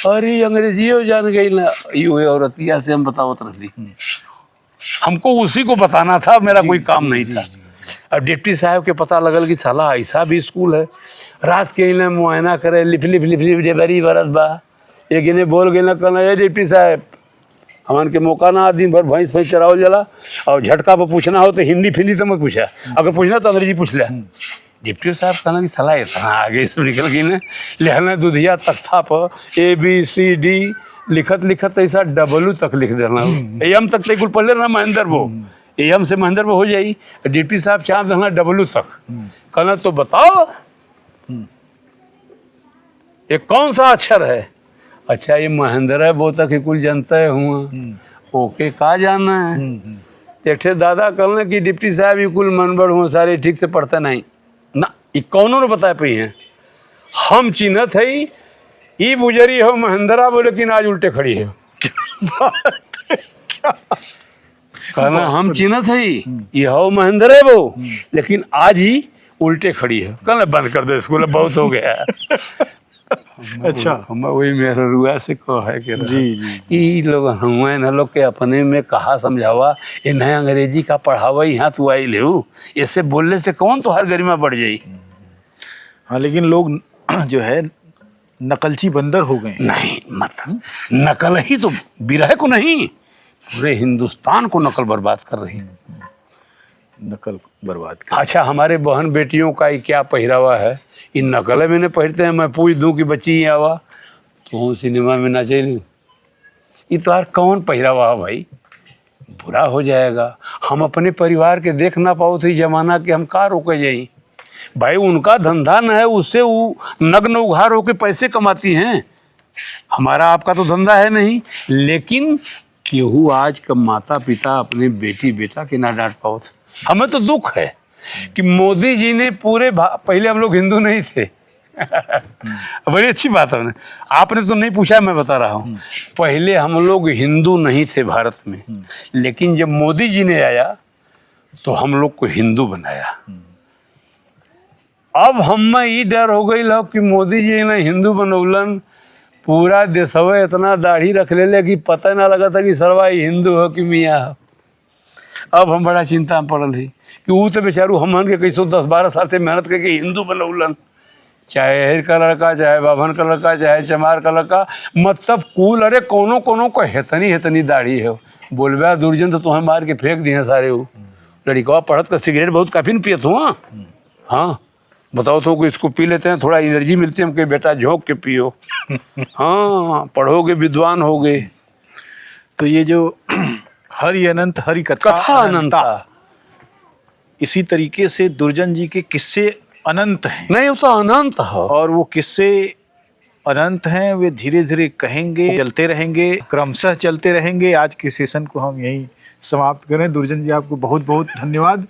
अरे अंग्रेजी जान गई ना। ये औरतिया से हम बतावत रही, हमको उसी को बताना था, मेरा कोई काम नहीं था। अब डिप्टी साहब के पता लगल कि साला ऐसा भी स्कूल है। रात के इन्हें मुआयना करे, लिप लिप लिप लिप बड़ी बरस बा। एक इन्हें बोल गए ना, कहना ये डिप्टी साहब हमान के मौका ना, दिन भर भैंस भैंस चरावल जला, और झटका पर पूछना हो तो हिंदी फिंदी तो मत पूछा, अगर पूछना तो अंग्रेजी पूछ लिया। डिप्टी साहब कहना कि सलाह इतना आगे इसमें निकल गई ने, लेना दुधिया तख्ता पर ABCD लिखत लिखत ऐसा डब्लू तक लिख देना, एम तक तो कुल पढ़ लेना महेंद्र वो, एम से महेंद्र वो हो जाई। डिप्टी साहब चाह देना डब्लू तक। कहना तो बताओ ये कौन सा अक्षर है। अच्छा ये महेंद्र है वो तक कुल जनता है हुआ, ओके का जाना है। एक दादा कहना कि डिप्टी साहब ये कुल मनबड़ हुआ, सारे ठीक से पढ़ते नहीं ना, ये कौनों ने बताए पी हैं। हम चिन्हत है ये बुजरी हो महेंद्रा बोले, लेकिन आज उल्टे खड़ी है। कहना हम चिन्हत है ये हो महेंद्र है वो, लेकिन आज ही उल्टे खड़ी है। कहना बंद कर दो स्कूल, बहुत हो गया। अच्छा। हम वही मेहरुआ से को है कि जी जी। ई लोग हुए न लोग के अपने में कहा समझावा, इन्हें अंग्रेजी का पढ़ावा यहाँ तू आई ले, इससे बोलने से कौन तो हर गरिमा बढ़ जाई। हाँ, लेकिन लोग जो है नकलची बंदर हो गए हैं। नहीं मतलब नकल ही तो बिरह को नहीं, पूरे हिंदुस्तान को नकल बर्बाद कर रही है। नकल बर्बाद कर। अच्छा, हमारे बहन बेटियों का ये क्या पहरावा है, इन नकल मैंने पहनते हैं, मैं पूछ दूं कि बच्ची ही आवा तो सिनेमा में ना चलूँ, ये तो यार कौन पहरावा है भाई, बुरा हो जाएगा। हम अपने परिवार के देख ना पाओ तो जमाना के हम का रोके जाई भाई, उनका धंधा न है, उससे वो नग्न उघार होकर पैसे कमाती हैं, हमारा आपका तो धंधा है नहीं। लेकिन केहू आज का माता पिता अपने बेटी बेटा के ना डांट पाओ, हमें तो दुख है कि मोदी जी ने पूरे पहले हम लोग हिंदू नहीं थे बड़ी अच्छी बात है, आपने तो नहीं पूछा, मैं बता रहा हूँ, पहले हम लोग हिंदू नहीं थे भारत में, लेकिन जब मोदी जी ने आया तो हम लोग को हिंदू बनाया। अब हमें ये डर हो गई लो कि मोदी जी ने हिंदू बनौलन, पूरा देशवा इतना दाढ़ी रख ले कि पता ना लगा था कि सरवा हिंदू हो कि मियाँ हो। अब हम बड़ा चिंता में पड़ल है कि वो तो बेचारू हमन के कैसो 10-12 साल से मेहनत करके हिंदू बनौलन, चाहे हेर का लड़का, चाहे बाभन का लड़का, चाहे चमार का लड़का, मतलब कुल अरे कोनो कोनो को हेतनी दाढ़ी है, बोलबा दुर्जन तो तुम्हें मार के फेंक दिए सारे। वो लड़का पढ़त का सिगरेट बहुत काफ़ी न पियत हुआ। हाँ बताओ तो कि इसको पी लेते हैं, थोड़ा एनर्जी मिलती है, हमके बेटा झोंक के पियो हाँ पढ़ोगे विद्वान होगे। तो ये जो हरि अनंत हरि कथा अनंता, इसी तरीके से दुर्जन जी के किस्से अनंत हैं। नहीं वो तो अनंत है, और वो किस्से अनंत हैं, वे धीरे धीरे कहेंगे, चलते रहेंगे, क्रमशः चलते रहेंगे। आज के सेशन को हम यहीं समाप्त करें। दुर्जन जी आपको बहुत बहुत धन्यवाद।